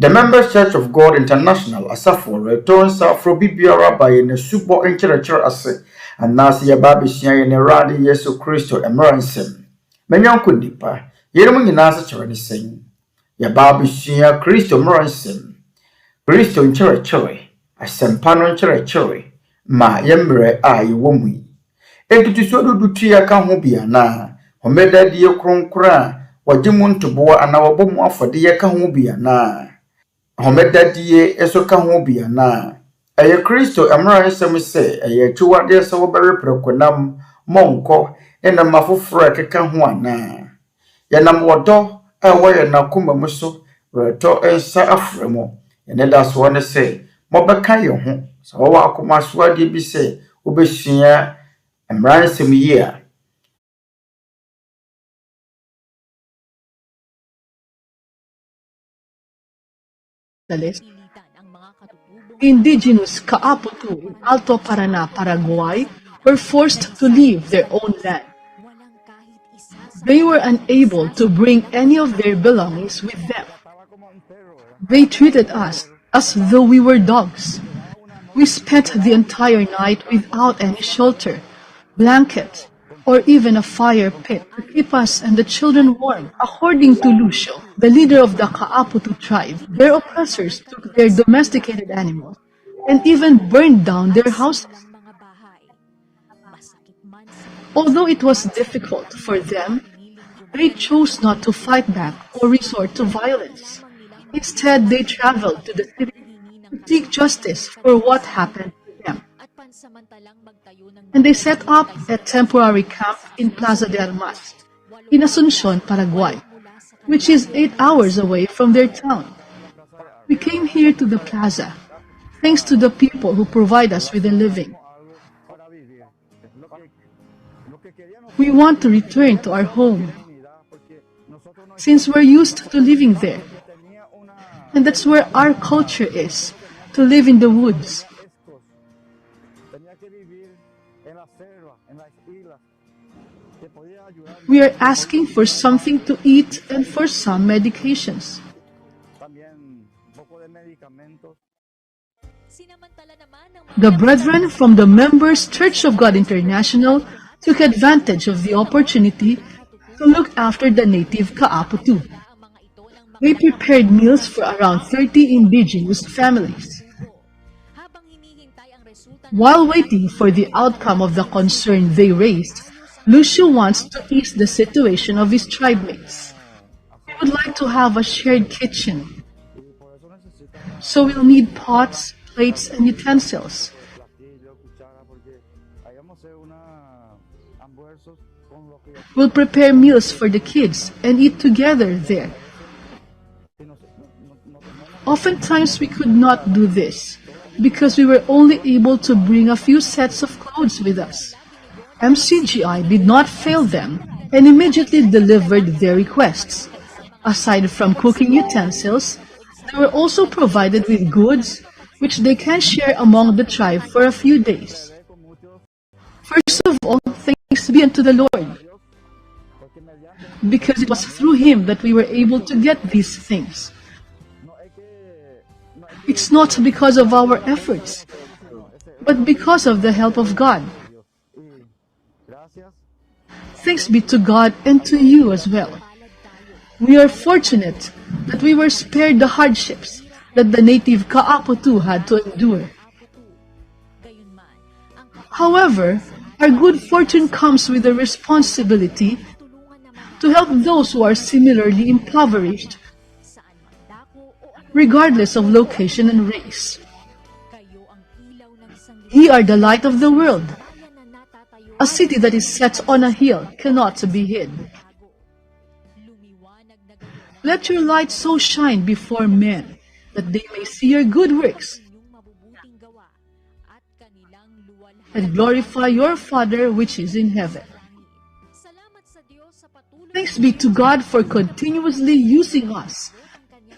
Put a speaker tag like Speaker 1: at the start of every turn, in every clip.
Speaker 1: The Members Church of God International Asafo returns for Bibiara by a subo encherechero ase anase ya babishia ye ne rade Yesu Kristo emransem. Menyanko nipa yeremu nyina ase chere ne sen. Ya babishia Kristo emransem. Kristo encherechero asempa no encherechero ma yemre a yewomu yi. Entutuso dudu ya ka ho bia na homeda die kronkron wajimu ntobo ana wabomu afode ye ka ho bia na homedadie eso ka ho bia na eye Kristo amra nsem se eye tuwade se wo bere prekonam monko ena mafoforo keka ho ana ye nam wodo ewo ye na koma mu so reto ensa afremo ene da so ne se mobeka ye ho so wo akoma so ade bi se obehia amra nsem yi a
Speaker 2: Indigenous Kaaputu in Alto Paraná, Paraguay, were forced to leave their own land. They were unable to bring any of their belongings with them. They treated us as though we were dogs. We spent the entire night without any shelter, blanket, or even a fire pit to keep us and the children warm. According to Lucio, the leader of the Kaaputu tribe, their oppressors took their domesticated animals and even burned down their houses. Although it was difficult for them, they chose not to fight back or resort to violence. Instead, they traveled to the city to seek justice for what happened to them. And they set up a temporary camp in Plaza de Armas, in Asuncion, Paraguay, which is 8 hours away from their town. We came here to the plaza, thanks to the people who provide us with a living. We want to return to our home, since we're used to living there. And that's where our culture is, to live in the woods. We are asking for something to eat and for some medications. The brethren from the Members Church of God International took advantage of the opportunity to look after the native Kaaputu. They prepared meals for around 30 indigenous families. While waiting for the outcome of the concern they raised, Lucio wants to ease the situation of his tribe mates. We would like to have a shared kitchen, so we'll need pots, plates, and utensils. We'll prepare meals for the kids and eat together there. Oftentimes we could not do this because we were only able to bring a few sets of clothes with us. MCGI did not fail them and immediately delivered their requests. Aside from cooking utensils, they were also provided with goods which they can share among the tribe for a few days. First of all, thanks be unto the Lord, because it was through Him that we were able to get these things. It's not because of our efforts, but because of the help of God. Thanks be to God and to you as well. We are fortunate that we were spared the hardships that the native Kaaputu had to endure. However, our good fortune comes with the responsibility to help those who are similarly impoverished, regardless of location and race. Ye are the light of the world. A city that is set on a hill cannot be hid. Let your light so shine before men that they may see your good works and glorify your Father which is in heaven. Thanks be to God for continuously using us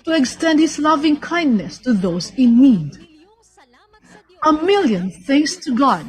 Speaker 2: to extend His loving kindness to those in need. A million thanks to God.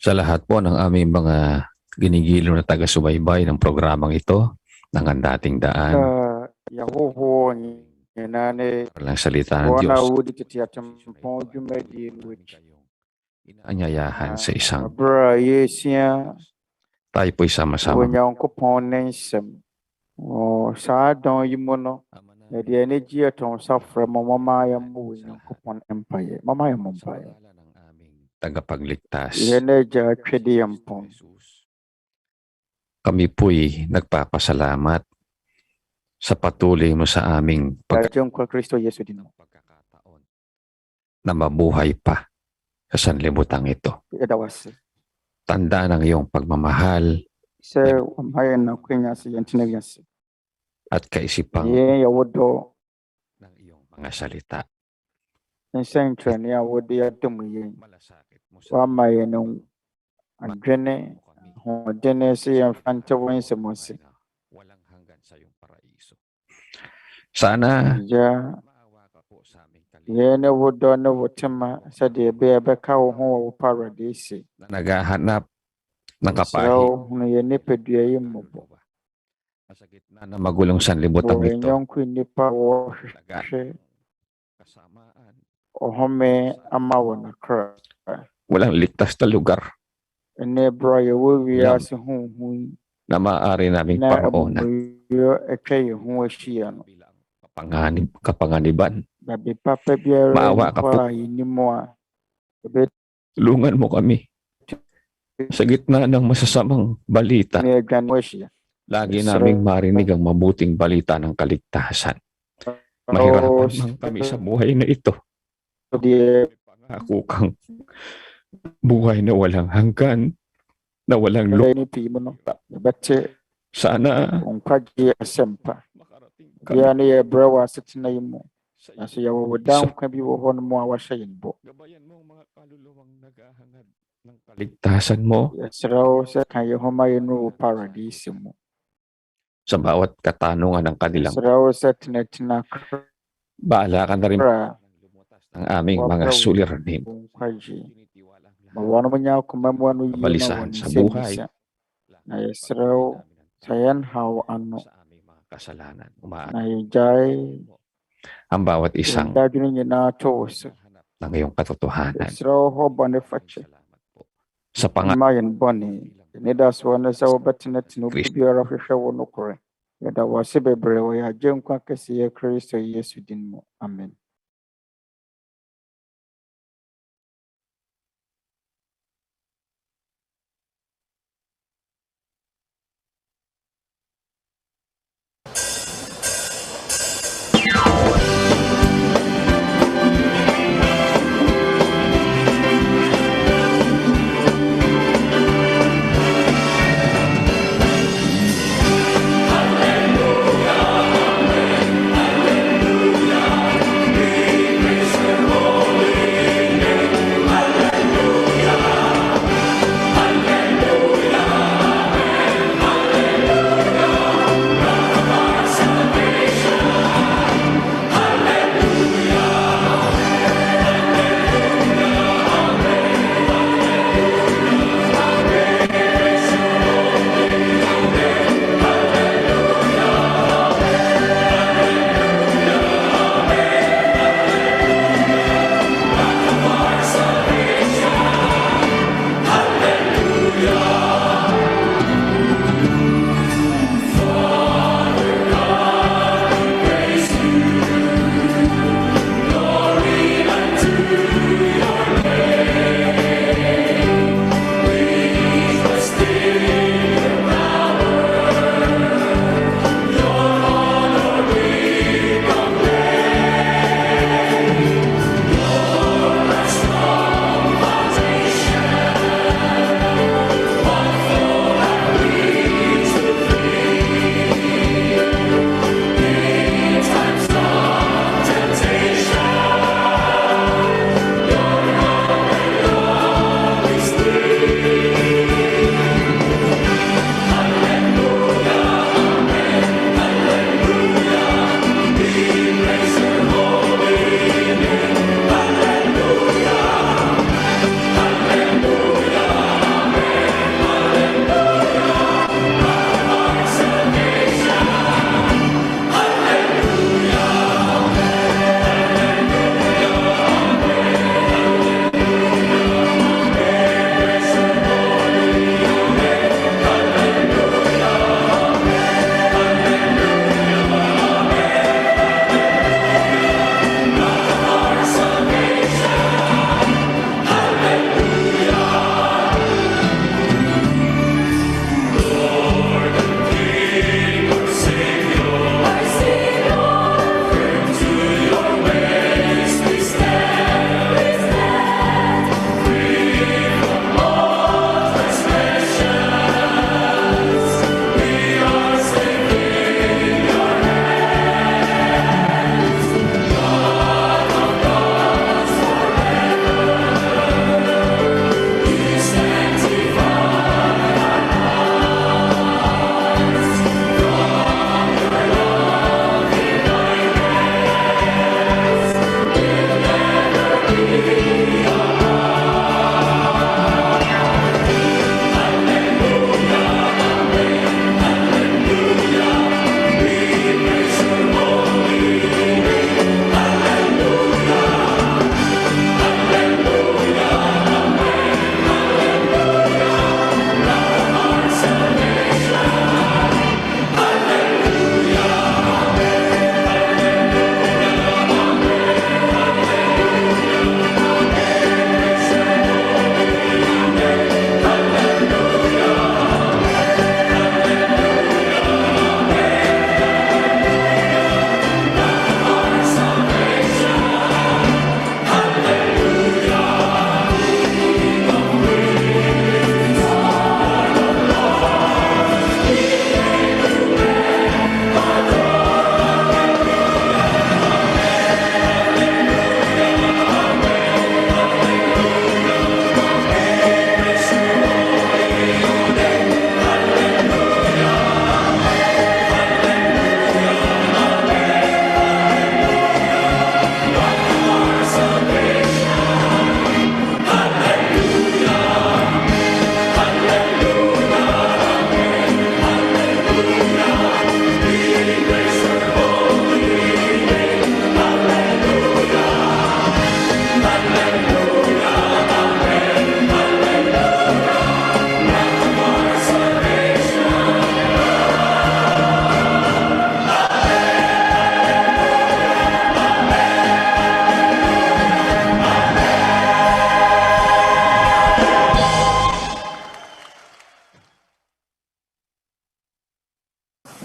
Speaker 3: Sa lahat po ng aming mga ginigilo na taga-subaybay ng programang ito, ng ang dating daan, walang salita ng Diyos,
Speaker 4: Tete Atempɔn DWUMADIE
Speaker 3: inaanyayahan sa isang
Speaker 4: Awia
Speaker 3: tayo po'y sama-sama.
Speaker 4: Onyankopɔn ne nsɛm saa dɔn yi mu no yɛde ani gye yɛtɔn safrɛ mo mama yɛmmɔ Onyankopɔn mpaeɛ mama yɛmmɔ mpaeɛ
Speaker 3: Tagapagligtas.
Speaker 4: yɛn Agya Twede Atempɔn
Speaker 3: Kami po'y nagpapasalamat sa patuloy mo sa aming
Speaker 4: Agyenkwa Kristo Yesu din mo
Speaker 3: pagkakataon na mabuhay pa sa sanlibutan ito.
Speaker 4: yɛda wo ase
Speaker 3: Tanda ng iyong pagmamahal
Speaker 4: sɛ wama yɛn nakwanya ase yɛntena wiase
Speaker 3: at kaisipang
Speaker 4: yɛn yɛwɔ dɔ
Speaker 3: ng iyong mga salita.
Speaker 4: nsɛnkyerɛnne a wode adom yɛn
Speaker 3: Malasakit mo sa
Speaker 4: wama yɛn adwene hoɔdene sɛ yɛmfa nte wo nsɛm ase
Speaker 3: walang hanggan sa iyong paraiso. Sana
Speaker 4: Agya
Speaker 3: maawa ka po sa aming kalihim
Speaker 4: yɛn ne wo dɔ ne wo tema sɛdeɛ ɛbɛka wo ho wɔ wo paradise
Speaker 3: na naghahanap ng
Speaker 4: Sɛ
Speaker 3: kapahi
Speaker 4: hunu yɛn nipadua yi mmɔbɔ
Speaker 3: sa gitna ng magulong sanlibutan
Speaker 4: wɔ
Speaker 3: ito.
Speaker 4: nyɔnko nnipa wɔhwehwɛ
Speaker 3: Kasamaan,
Speaker 4: ɔhome ama wɔn kra
Speaker 3: walang ligtas na lugar
Speaker 4: ɛnɛ berɛ a yɛwɔ wiase honhom
Speaker 3: na maaari naming
Speaker 4: na
Speaker 3: pangoonan.
Speaker 4: amumuyɔ atwa yɛn ho ahyia no
Speaker 3: Kapanganiban.
Speaker 4: baabi papa biara
Speaker 3: Maawa ka po.
Speaker 4: nipa a yɛnim a
Speaker 3: Tulungan mo kami sa gitna ng masasamang balita.
Speaker 4: ɛbɛtumi adwane ho ahyia
Speaker 3: Lagi naming marinig ang mabuting balita ng kaligtasan. Mahirapan man kami sa buhay na ito.
Speaker 4: deɛ
Speaker 3: Pangako kang buhay na walang hanggan, na walang
Speaker 4: ɛbɛyɛ ne pii mu no yɛbɛte
Speaker 3: sana
Speaker 4: wo nkwagye asɛmpa
Speaker 3: makarating kami
Speaker 4: bia ne yɛbrɛ wɔ asetena yi mu
Speaker 3: sa
Speaker 4: na so yɛwɔ wo dankwa bi wɔ hɔ no mu a wahyɛ yɛn bɔ
Speaker 3: gabayan mo ang mga kaluluwang naghahangad ng kaligtasan mo
Speaker 4: yɛsrɛ wo sɛ ka yɛn ho ma yɛn no wɔ paradise mu
Speaker 3: sa bawat katanungan ng kanilang.
Speaker 4: yɛsrɛ wo sɛ tenatena
Speaker 3: Baala ka na rin
Speaker 4: kra
Speaker 3: ng aming mga suliranin.
Speaker 4: wo nkwagye ma wɔn mo nya akoma mu ano yie ma
Speaker 3: Kabalisahan
Speaker 4: wɔn
Speaker 3: sa
Speaker 4: nsɛm
Speaker 3: buhay.
Speaker 4: bisa na yɛsrɛ wo sa yɛn haw ano
Speaker 3: Sa aming mga kasalanan.
Speaker 4: na
Speaker 3: Umaano
Speaker 4: yɛgyae
Speaker 3: ang bawat
Speaker 4: yɛn
Speaker 3: isang
Speaker 4: dadwene nyinaa to wo so
Speaker 3: ng iyong katotohanan.
Speaker 4: yɛsrɛ wo hɔ bɔne fakyɛ
Speaker 3: Sa pangalan
Speaker 4: ma yɛn bɔne yɛnidasoɔ no sɛ wobɛtenatena obi biara hwehwɛ wo nokorɛ yɛda wo ase bebree wɔ yɛ agyenkwa kɛseyɛ Kristo Yesu din mu amen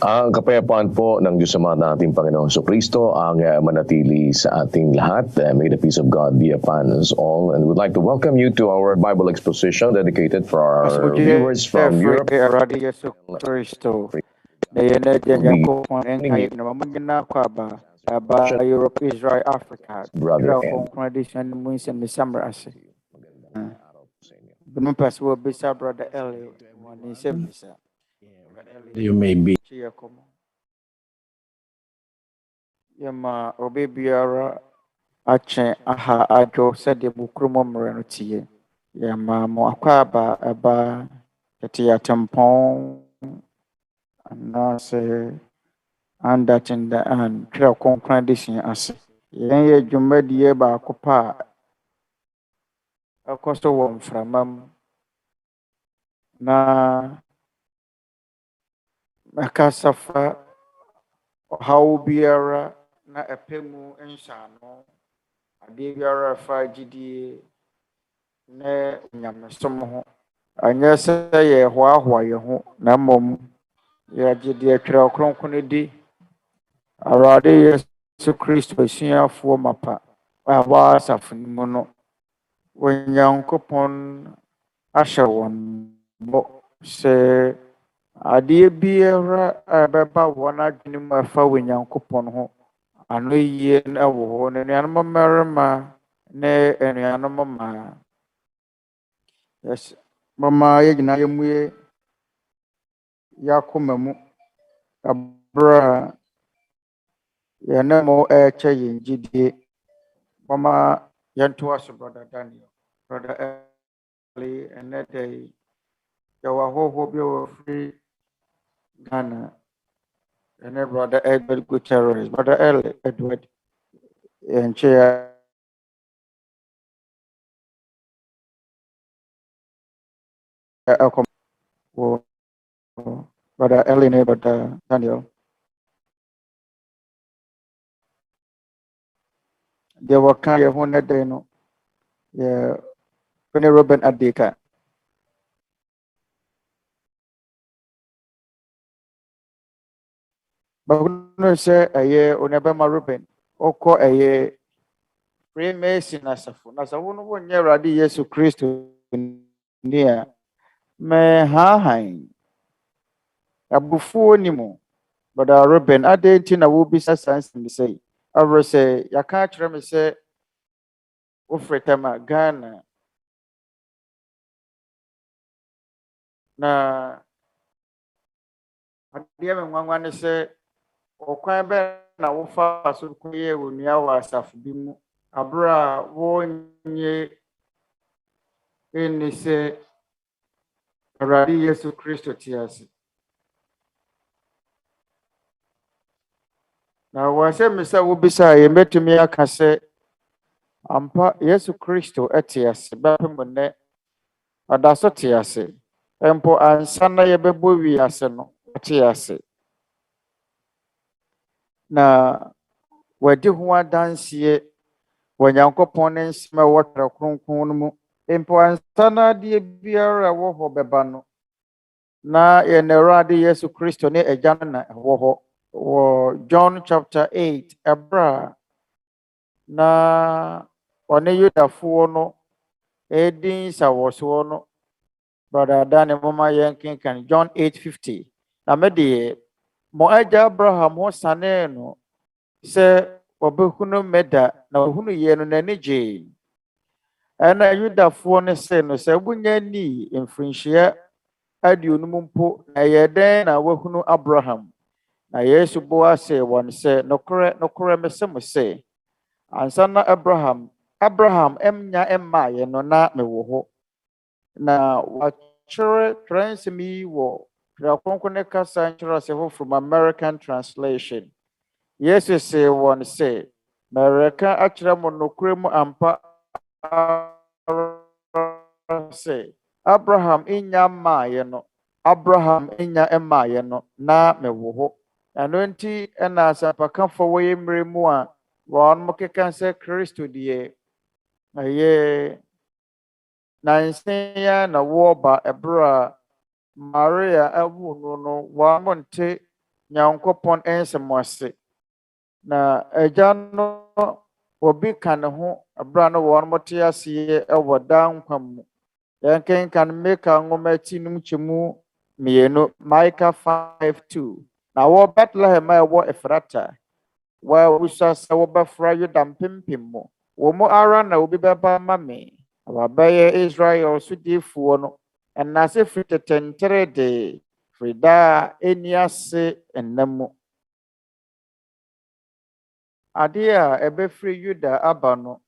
Speaker 5: Ang kapayapaan po ng Diyos Ama nating Panginoon Kristo ang manatili sa ating lahat. May the peace of God be upon us all. And we'd like to welcome you to our Bible exposition dedicated for our viewers from Europe.
Speaker 4: Europe, Israel, Africa.
Speaker 5: Brother
Speaker 4: Kronkron Adesua Nsɛmmisa. Bunumpɛs will be brother Eli Nsɛmmisa.
Speaker 6: You may be.
Speaker 4: Yama obi biara akyɛ aha adwo sɛdeɛ bukuru mmere no tie. Yama mo akwaba aba Tete Atempɔn anaasɛ andakyenda an Twerɛ Kronkron Adesua ase. Yɛn yɛ dwumadie baako pa a ɛkɔ so wɔ mframa mu na makasa fa ɔhaw biara na ɛpɛ mu nhyɛano adeɛ biara fa gyidie na nyamesom ho anyɛ sɛ yɛhoahoa yɛn ho na mmom yɛgye deɛ Twerɛ Kronkron di Awurade Yesu Kristo asuafoɔ mapa a wɔwɔ asafo no mu no Onyankopɔn ahyɛ wɔn bɔ sɛ adeɛ biara a ɛbɛba wɔn adwene mu afa Onyankopɔn ho ano yie na ɛwɔ hɔ na anuanom mmarima ne anuanom mmaa yes mama yɛ nyinaa yɛmue yɛakoma mu abra yɛne mo ɛkyɛ yɛn gyidie mama yɛnto aso brother Daniel brother Eli ɛnɛ da yi yɛwɔ ahɔhoɔ bi a wɔfiri Ghana and brother Edward Gutierrez, brother Eli Edward, and chair brother Eli, brother Daniel. They were kind of one day, no, yeah, when Robin Adeka. But when say a year on Abema Ruben, or call a year Freemason as a phone, as a one year Radi Yesu Christo near me hahain a buffo anymore. But a Ruben, I didn't know will be such as me say. I will say, ya can't me say, Ufretama Ghana. Na, I didn't want to say. Okwan be na wo fa so koye onua wa asafo bi mu abra wo nye eni se Awurade Yesu Kristo tiase na wo se me se wo bisa ye metumi aka se ampa Yesu Kristo etiase ba pem ne adaso tiase empo ansa na ye bebo wi ase no tiase na wadi ho adansie Onyankopɔn ne nsɛm a ɛwɔ Twerɛ Kronkron no mu mpo ansa na adeɛ biara ɛwɔ hɔ bɛba no na yɛn Awurade Yesu Kristo ne Agya no na ɛwɔ hɔ wɔ John chapter 8 ɛbra na ɔne Yudafoɔ no ɛdi nsawɔsoɔ no brother Daniel mama yɛn kenkan John 8:50 na mede mo agya Abraham ho sane no sɛ obehunu meda na ohunu ye no n'ani gye ɛna Yudafoɔ ne se no sɛ bunya ni mfrinhyia aduonum mpo na yɛdɛn na wahunu Abraham na Yesu bo ase wɔn sɛ nokore mese mo sɛ ansa na Abraham emnya emma ye no na mewɔ hɔ na wakyerɛ transem yi wɔ Twerɛ Kronkron ne kasa nkyerɛ sɛ from American translation Yesu se wɔn se mereka akyerɛ mo nokure mu ampa se Abraham inya maaye no na mewɔ hɔ ɛno nti ɛna asapakafo wɔyɛ mmere mu a wɔn mo keka sɛ Kristo deɛ ɛyɛ nansen na wɔba ɛbra Maria ɛwo no wɔn mo nte nyankopɔn ensɛm ase na agya no obi ka ne ho abra no wɔn mote ase ɛwɔ da nkwa mu yɛnkenkan meka nwoma ti num kyemu mienu Micah 5:2 na wɔ Bethlehem a ɛwɔ Efrata wa wusa sɛ wɔbɛfra Yuda mpempem mu wɔ mu ara na obi bɛba ma me wabɛyɛ Israel so diifoɔ no ɛnase firi tetentere de firi da eni ase ɛnam mu ade a ɛbɛfiri Yuda aba no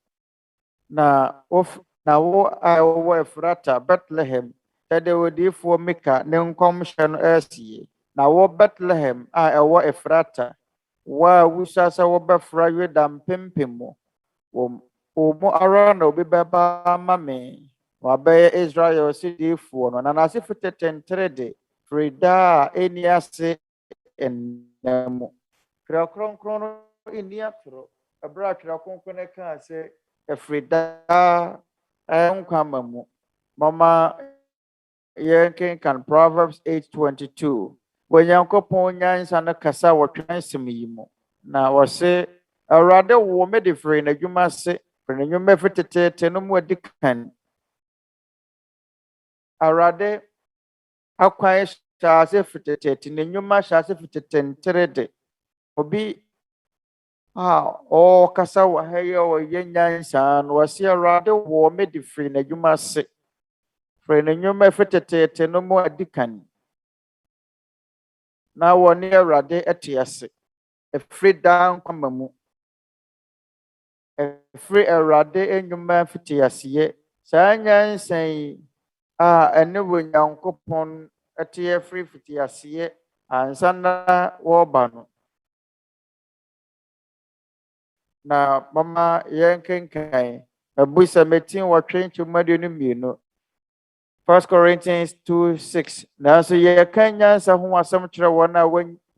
Speaker 4: na wo a wɔwɔ Efrata Bethlehem ɛde odiifoɔ Mika ne nkɔmhyɛ no ɛsie na wɔ Bethlehem a ɛwɔ Efrata wa wusa sɛ wɔbɛfra Yuda mpempem mu wɔ mu ara na obi bɛba ma me wabɛyɛ Israel so diifoɔ no na n'ase firi tetentere de firi da eni ase ɛnam mu Kronkron no inni atoro ɛberɛ a Kronkron no kaa sɛ ɛfiri da nkwa ma mu mama yɛnkenkan Proverbs 8:22 Onyankopɔn nyansa no kasa wɔ Twerɛ yi mu na wɔse Awurade wɔ me de firi n'adwuma ase firi n'adwuma firi teteete no mu adi kan Awurade akwan hyɛ ase firi teteete n'adwuma hyɛ ase firi tetentere de obi ɔkasa wɔ ha yi a ɔyɛ nyansa no wɔse Awurade wɔ me de firi n'adwuma ase firi n'adwuma firi teteete no mu adi kan na wɔne Awurade ɛte ase ɛfiri da nkwa mu ɛfiri Awurade nnwuma fiti aseɛ saa nyansa yi a ɛne wɔ Nyankopɔn ɛte ɛfiri fiti aseɛ ansa na wɔba no na mama yɛnkenkan abusa metin wɔtwe nkyɛmuadeɛ no mmienu 1 Corinthians 2:6 nanso yɛka nyansa ho asɛm kyerɛ wɔn a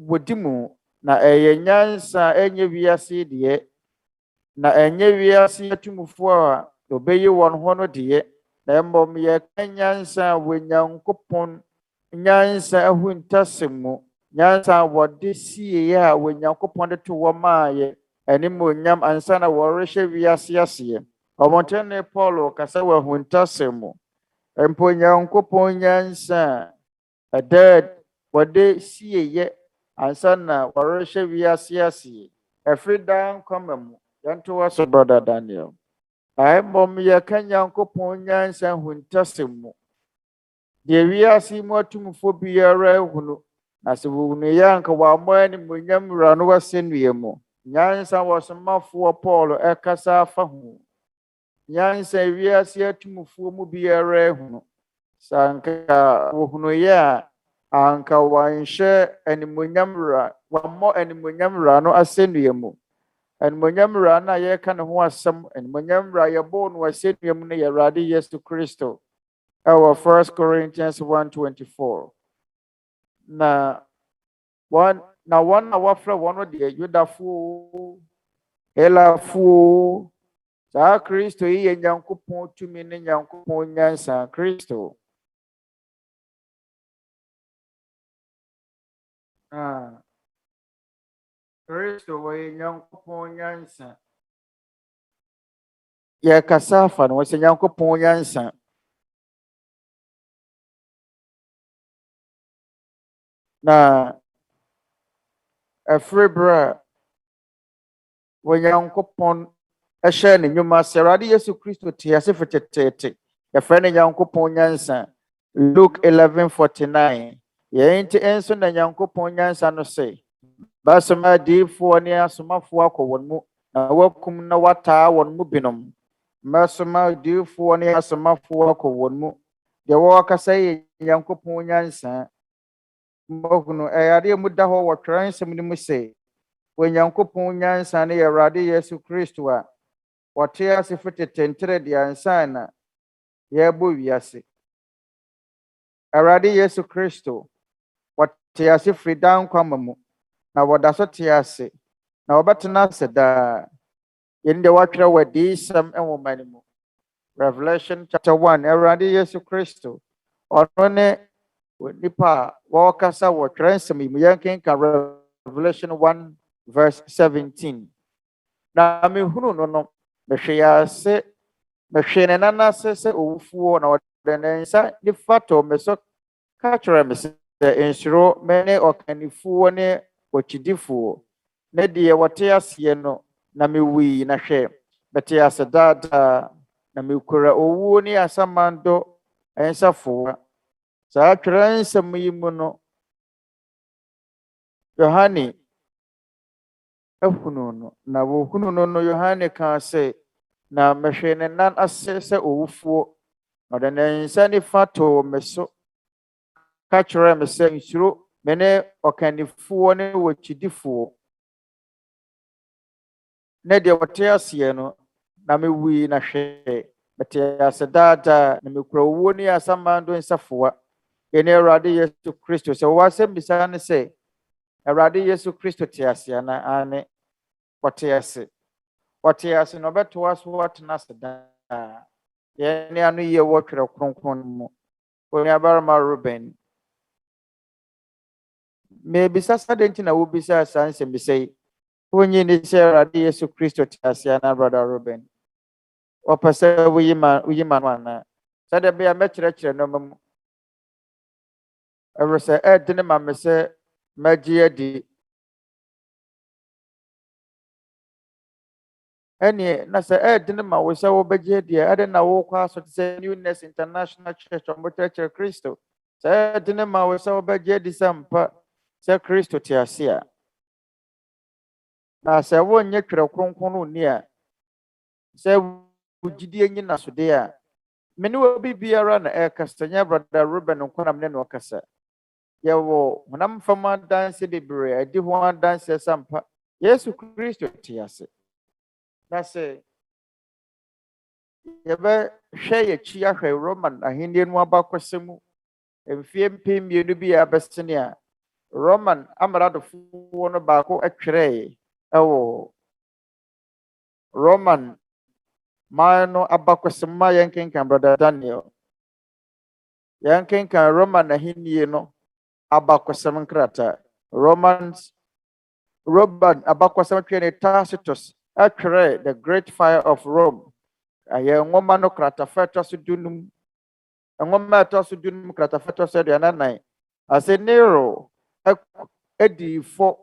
Speaker 4: wɔdi mu na ɛyɛ nyansa ɛnyɛ wiase deɛ na ɛnyɛ wiase atumfoɔ a obɛyi wɔn ho no deɛ na mmom yɛka nyansa a wɔ Nyankopɔn nyansa ahuntasɛm mu nyansa a wɔde sie a wɔ Nyankopɔn de to wɔn maayɛ animuonyam ansa na wɔrehyɛ wiase aseɛ ɔmɔntene Paulo kasa wɔ ahuntasɛm mu mpo Nyankopɔn nyansa a ɛda wɔde sieyɛ ansa na wɔrehyɛ wiase aseɛ ɛfiri da nkwa mu yɛnto wɔ so brother Daniel mmom yɛka Nyankopɔn nyansa ahuntasɛm mu deɛ wiase mu atumfoɔ biara ehunu na sɛ wɔhunu yɛ anka wɔammɔ animuonyam wura no w'asɛnnua mu nyansa wɔsomafoɔ Paulo ɛkasa afa ho nyansa wiase atumfoɔ mu biara ehunu sanka wɔhunu yɛ a anka wɔanhyɛ animuonyam wura wɔammɔ animuonyam wura no asɛnnua mu animuonyam wura no a yɛka ne ho asɛm animuonyam wura yɛbɔɔ no asɛnnua mu no yɛ Awurade Yesu Kristo ɛwɔ 1 Corinthians 1:24 na wɔn a wɔafrɛ wɔn deɛ Yudafoɔ Helafoɔ saa Kristo yi yɛ Nyankopɔn tumi ne Nyankopɔn nyansa Kristo Kristo wɔyɛ Nyankopɔn nyansa yɛkasa afa no wɔsɛ Nyankopɔn nyansa na ɛfiri berɛ a wɔ Nyankopɔn ɛhyɛ ne nnwuma ase Awurade Yesu Kristo te ase firi teteete yɛfrɛ ne Nyankopɔn nyansa Luke 11:49 yɛn nti nso na Nyankopɔn nyansa no sɛ basoma adiifoɔ ne asomafoɔ akɔ wɔn mu na wakum na wataa wɔn mu binom basoma adiifoɔ ne asomafoɔ akɔ wɔn mu deɛ wɔkasa yɛ Nyankopɔn nyansa mohunu ɛyade mu da hɔ wɔ Twerɛ nsɛm no mu sɛ wɔ Nyankopɔn nyansa ne yɛ Awurade Yesu Kristo a wɔte ase firi tetentere de ansa na yɛbɔ wiase Awurade Yesu Kristo wɔte ase firi da nkwa mu na wɔda so te ase na wɔbɛtena ase daa yɛn de wɔatwerɛ wɔ adiyisɛm nwoma no mu Revelation chapter 1 Awurade Yesu Kristo ɔno ne nipa a wɔkasa wɔ Twerɛ nsɛm yi mu yɛnkenka Revelation 1 verse 17. Na me hunu no mehwe ya se mehwe ne nana se owufuo na ɔde ne nsa nifa to me so ka kyerɛ me sɛ nsuro mene ɔkanifuo ne ɔkyidifuo ne deɛ wɔte aseɛ no na mewui na hwɛ bɛte ase daadaa na mekura owuo ne asamando nsafoa. Saa Twerɛ nsɛm yi mu no Yohane ehunu no na wohunu no Yohane ka sɛ na mehwe ne nan ase sɛ owufuo na ɔde ne nsa nifa to me so ka kyerɛ me sɛ nsuro mene ɔkanifuo ne wɔkyidifuo ne deɛ wɔte aseɛ no na mewui na hwɛ bɛte ase daadaa na mekura owuo ne asamando nsafoa. Yɛne Awurade Yesu Kristo sɛ wɔwɔ asɛm bisa ne sɛ Awurade Yesu Kristo te ase ana ane wɔte ase. Wɔte ase na ɔbɛtoa so atena ase daa. Yɛne ano yie wɔ Twerɛ Kronkron mu. Onuabarima Ruben. Mebisa sɛ dɛn nti na wobisa saa nsɛmbisa yi. Wonyi ne sɛ Awurade Yesu Kristo te ase ana brother Ruben. Wɔpɛ sɛ woyi ma no ana. Sɛ de bɛyɛ mɛkyerɛkyerɛ no mu. Ɛwɔ sɛ ɛde ne ma me sɛ magye adi. Ɛne na sɛ ɛde ne ma wo sɛ wobɛgye adi ɛde na wokɔ aso te sɛ Newness International Church ɔmokyerɛkyerɛ Kristo. Sɛ ɛde ne ma wo sɛ wobɛgye adi sɛ mpa sɛ Kristo te ase a. Na sɛ wonyɛ Twerɛ Kronkron no ni a sɛ wogyidie nyina so de a me ne obi biara na ɛkasa nyɛ brother Ruben nkonam ne no ɔkasa. Yɛwɔ honam fama danse bebree adi ho adanse sampa Yesu Kristo te ase. Na sɛ yɛbɛhwɛ yɛkyi ahwɛ Roman ahenni no abakɔsɛ mu mfie mpem bi a abɛsene a Roman amradofoɔ no baako atwerɛ ɛwɔ Roman man no abakɔsɛm ma yɛnkenkan brother Daniel. Yɛnkenkan Roman ahenni no abakɔsɛm nkrata. Roman abakɔsɛm twɛ ne Tacitus atwerɛ the Great Fire of Rome. Ayɛ nwoma no kratafa ɛtɔ so dunum. Nwoma ɛtɔ so dunum kratafa ɛtɔ so aduanan. Ase Nero edifo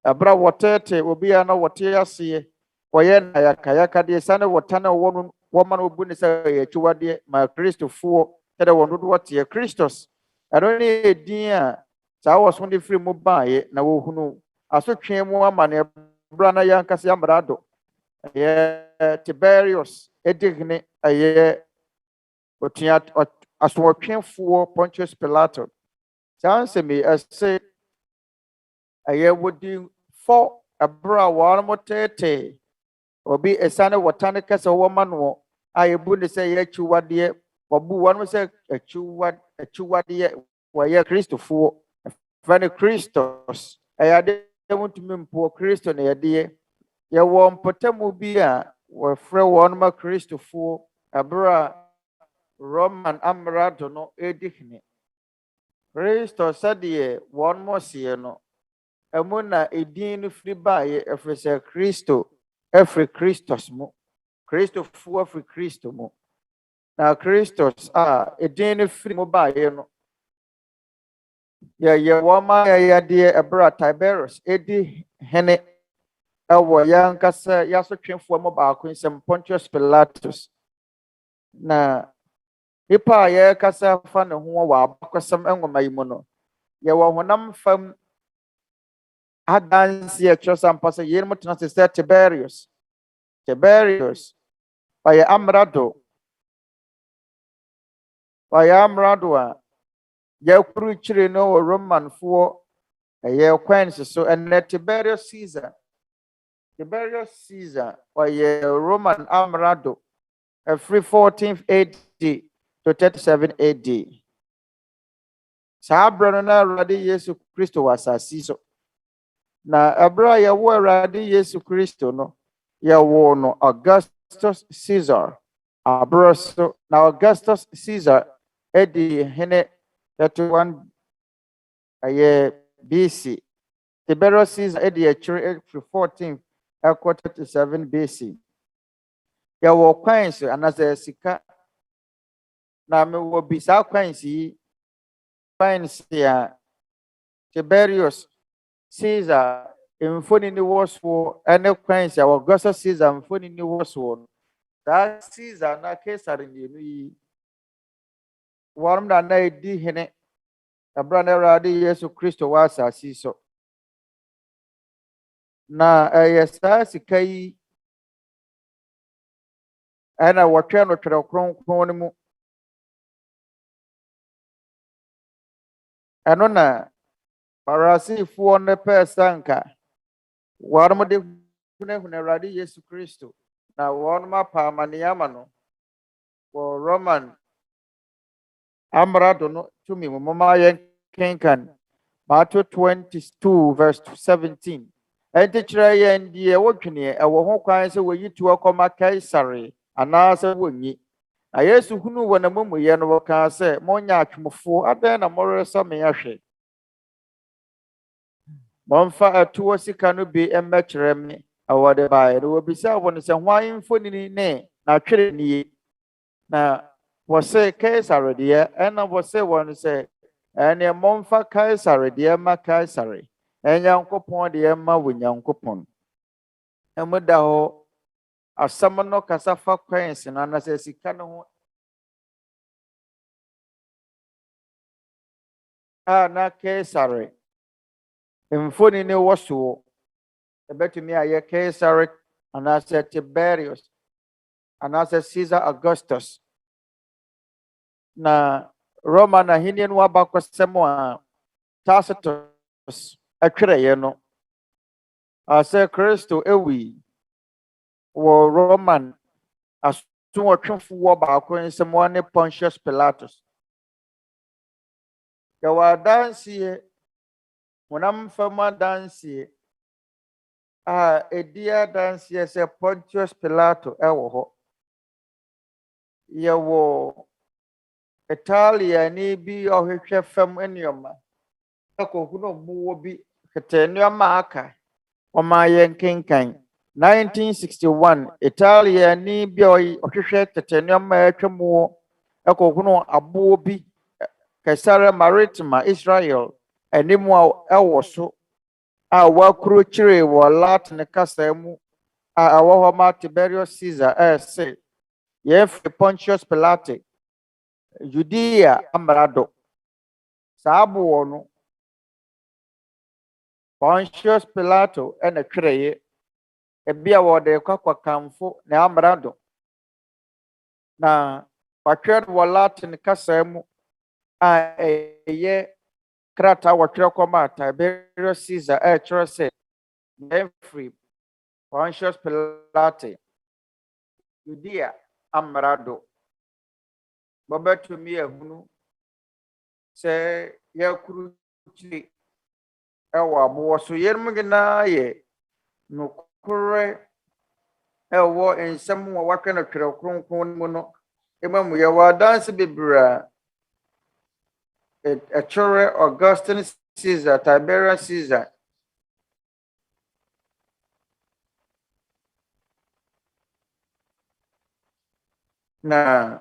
Speaker 4: abra wɔtete obi a na wɔte aseɛ wɔyɛ na yakayaka de sane wɔtane wɔn wɔma no obu ne sɛ yɛ akyiwadeɛ ma Kristofoɔ ɛde wɔn dodo wɔte Christos. Ɛno ne edin a saa wɔso de firi mu baaye na wɔhunu asotwe mu ama ne bra na yankasa amrado. Tiberius edigne otua asotwefoɔ Pontius Pilato. Saa nsɛm ɛsɛ wodi fo abra wɔn mo tete obi esane wɔtane kasa wɔma no a yebu ne sɛ yɛ akyiwadeɛ wɔbu wɔn mo sɛ akyiwadeɛ wɔyɛ Kristofoɔ fane Christos ɛyade mutumi mpo Kristo na yɛdeɛ yɛwɔ mpɔtamu bi a wɔfrɛ wɔn ma Kristofoɔ abra Roman amrado no edigne Kristo sɛdeɛ wɔn mo seɛ no ɛmu na edin no firi baeɛ ɛfiri sɛ Kristo ɛfiri Christos mu Kristofoɔ ɛfiri Kristo mu na Christos a edin no firi mu baeɛ no yɛyɛ wɔn ma yɛyɛdeɛ ɛbra Tiberius edi hene ɛwɔ yankasa yasotwefoɔ mu baako nsɛm Pontius Pilatus na nipa a yɛkasa fa ne ho wɔ abakɔsɛm nwoma yi mu no yɛwɔ honam fam adanse ɛkyerɛ sampa sɛ yɛn mu tena sɛ Tiberius ɔyɛ amrado a yɛkuru kyire no wɔ Romanfoɔ ɛyɛ kwansi so ɛnɛ Tiberius Caesar ɔyɛ Roman amrado ɛfiri 14th AD to 37 AD. Saa abra no na Awurade Yesu Kristo wɔ asase so. Na abra yɛwɔ Awurade Yesu Kristo no yɛwɔ no Augustus Caesar. Abra so na Augustus Caesar edi hene 31 BC Tiberius Caesar edi April 14 37 BC. Ya wo kwansi anase sika na me wo bisa kwansi ya Tiberius Caesar mfoni ni woso ene kwansi ya Augustus Caesar mfoni ni woso da Caesar na Caesar ni yi warum da na edi hene abra na radi Yesu Kristo wa asasi so na yesa sika yi ana wɔtwɛn no Twerɛ Kronkron no mu ɛno na Farisifoɔ no pɛɛ sɛ nka wɔn de hunahuna Awurade Yesu Kristo na wɔn apa amanneɛ ama no wɔ Roman amrado no tumi mu mama yɛn kenkan Matthew 22 verse 17 ɛnti kyerɛ yɛn deɛ wɔtweneɛ ɛwɔ ho kwan sɛ wɔyi tuo kɔma Kaesare anaasɛ wɔnyi na Yesu hunu wɔ n'amumuyɛ no wɔkaa sɛ monya atwomfo adɛn na moresa me ahwɛ momfa atuo sika no bi mmɛkyerɛ me ɛwɔ de baeɛ no wɔbisa wɔ no sɛ hwan mfonini ne na Twere nie na wɔsɛ Kaesare deɛ ɛna wɔsɛ wɔn sɛ ɛne momfa Kaesare deɛ ma Kaesare Nyankopɔn deɛ ma wɔ Nyankopɔn ɛmu da hɔ asɛm no kasa fa kwansi no anasɛ sika no ho na Kaesare mfoni ne wɔ so ɛbɛtumi ayɛ Kaesare anaasɛ Tiberius anaasɛ Caesar Augustus na Roman ahenni no aba kɔsɛm a Tacitus atwerɛeɛ no asɛ Kristo ewi wɔ Roman asomɔtwefo baako nsɛm wɔ ne Pontius Pilatus yɛwɔ adanseɛ honam fam adanseɛ a edi adanseɛ sɛ Pontius Pilato ɛwɔ hɔ yɛwɔ Italiani bi ɔhwehwɛ fam nneɛma akɔhunu mmuwɔ bi kete nneɛma aka ɔma yɛn kenkan 1961 Italiani bi ɔhwehwɛ tete nneɛma atwa mu akɔhunu aboɔ bi Caesarea Maritima Israel animu a ɛwɔ so a wakuro kyerɛ wɔ Latin kasa mu a ɛwɔ hɔ ma Tiberius Caesar ɛsɛ yɛfrɛ Pontius Pilate Judea amrado saa aboɔ no Pontius Pilato ɛna twerɛeɛ ebi a wɔde kwakwakamfo na amrado na watwerɛ wɔ Latin kasa mu a ɛyɛ krataa wɔtwerɛ kɔma Tiberius Caesar ɛkyerɛ sɛ yɛfrɛ Pontius Pilate Judea amrado bɔbɛtumi ahunu sɛ yɛkuru kyiri ɛwɔ aboɔ so yɛn nyinaa yɛ nokorɛ ɛwɔ nsɛm a wɔatwerɛ no Twerɛ Kronkron mu no emamu yɛwɔ adanse bebree a Twere Augustus Caesar Tiberius Caesar na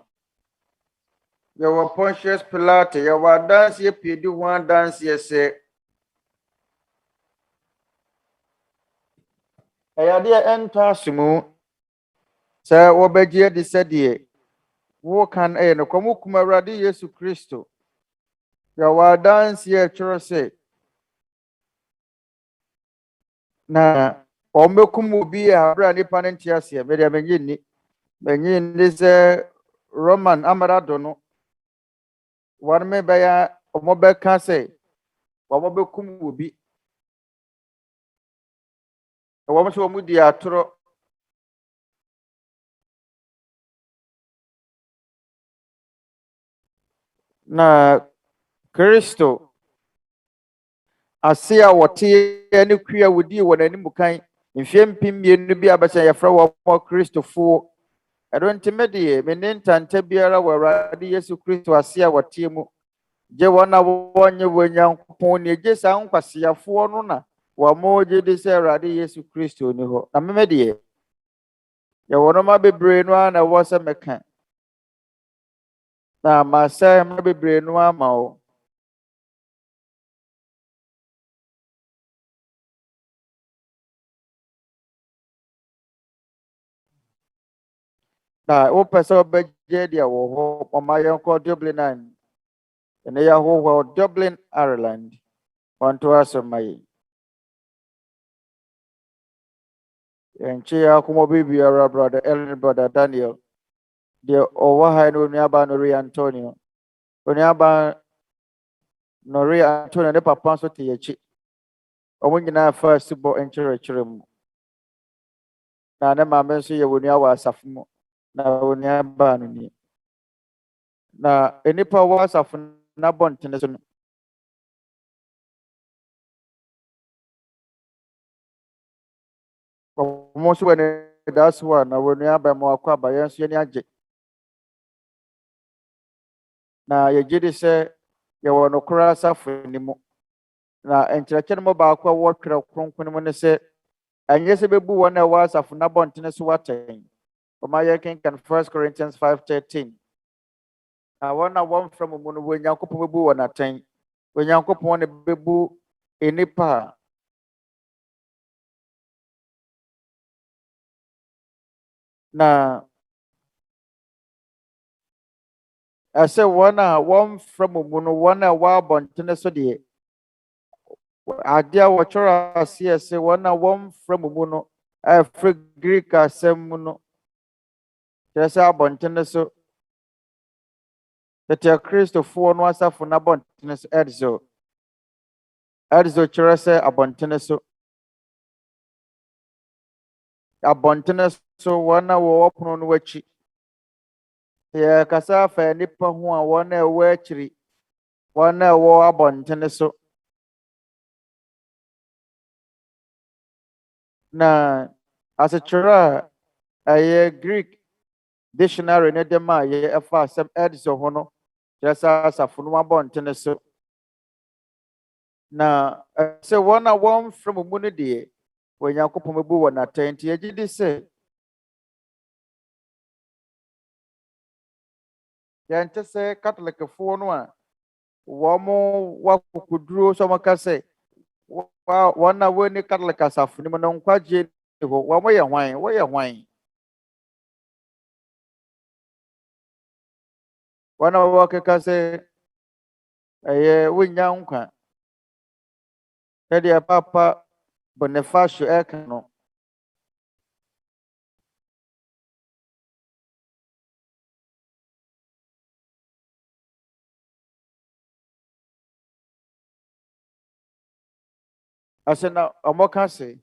Speaker 4: yɛwɔ Pontius Pilate yɛwɔ adanseɛ pii di ho adanseɛ sɛ ɛyɛ adeɛ ɛntɔ asomu sɛ wɔbɛgye adi sɛdeɛ wɔkan ɛyɛ no kɔm kum Awurade Yesu Kristo yɛwɔ adanseɛ ɛkyerɛ sɛ na ɔmmɛkum obi a abere a nipa no nte aseɛ mɛdeɛ menye nni sɛ Roman amrado no wɔn me bɛyɛ ɔmɔbɛka sɛ wɔmɔbɛkum obi wɔn nso wɔn di atoro na Kristo ase a wɔte ne kua wodi wɔ n'anim kan mfie mpem bi abɛsɛ yɛfrɛ wɔn Kristofoɔ ɛdo ntɛmɛ deɛ mene ntanta biara wɔ Awurade Yesu Kristo ase a wɔte mu gye wɔn a wɔnyɛ wɔ Nyankopɔn ne gye saa nkwasiafoɔ no na Wamoje de se Radi Yesu Christo ni ho. Na memedie. Ya wonoma bebre no na wo se meka. Na masa ma bebre no ama o. Na wo pese obeje dia wo ho omayen ko Dublin and ene ya ho Dublin, Ireland. Want to asomai. Enche ya kuma bibi ara brother Ellen, brother Daniel. The Owaha no Niaba Nori Antonio. Oniaba Nori Antonio ne papa so te yachi. Omo nyina first bo enkyerɛkyerɛ mu. Na ne maame so ye wonia wa asafo mu. Na oniaba no ni. Na enipa wa asafo na bontene so no. Omo so wene that's one na oniaba mo akwa ba yen so ye ni agye. Na ye gidi se ye wo no kora asafo ni mu. Na enkyerɛkyerɛ mo ba akwa wo Twerɛ Kronkron mu ne se anye se bebu won na wa asafo na bontene so waten. Can 1 Corinthians 5:13. I wanna one from Munu when Yankopon bebu one attain. When Yankopon bebu enipa. Na I say one from Munu one wa bontene so de. Adia wachora say one from Munu. I free Greek asemuno. Just a bontene so. That your Christo for no asafo na bontene so edzo. Edzo chora say abontene so. Abontene so wana wo opono no wachi. Ye kasa fa nipa ho a wana wo achiri. Wana wo abontene so. Na as a chura a Greek dictionary ne dem a ye efa asem edzo ho no. Jasa asafo no abontene so. Na say wana won from mu ne de when Yakopon bebu wona tenti ye gidi say yɛnte sɛ Catholicfoɔ no a wɔn wakukuduro so maka sɛ wɔn a wɔni Catholic asafo no mu no nkwagye ni hɔ wɔn yɛ hwan wɔyɛ hwan wɔn a wɔkeka sɛ ɛyɛ wonya nkwa ɛdeɛ papa Bonifacio ɛka no asɛ na ɔmoka sɛ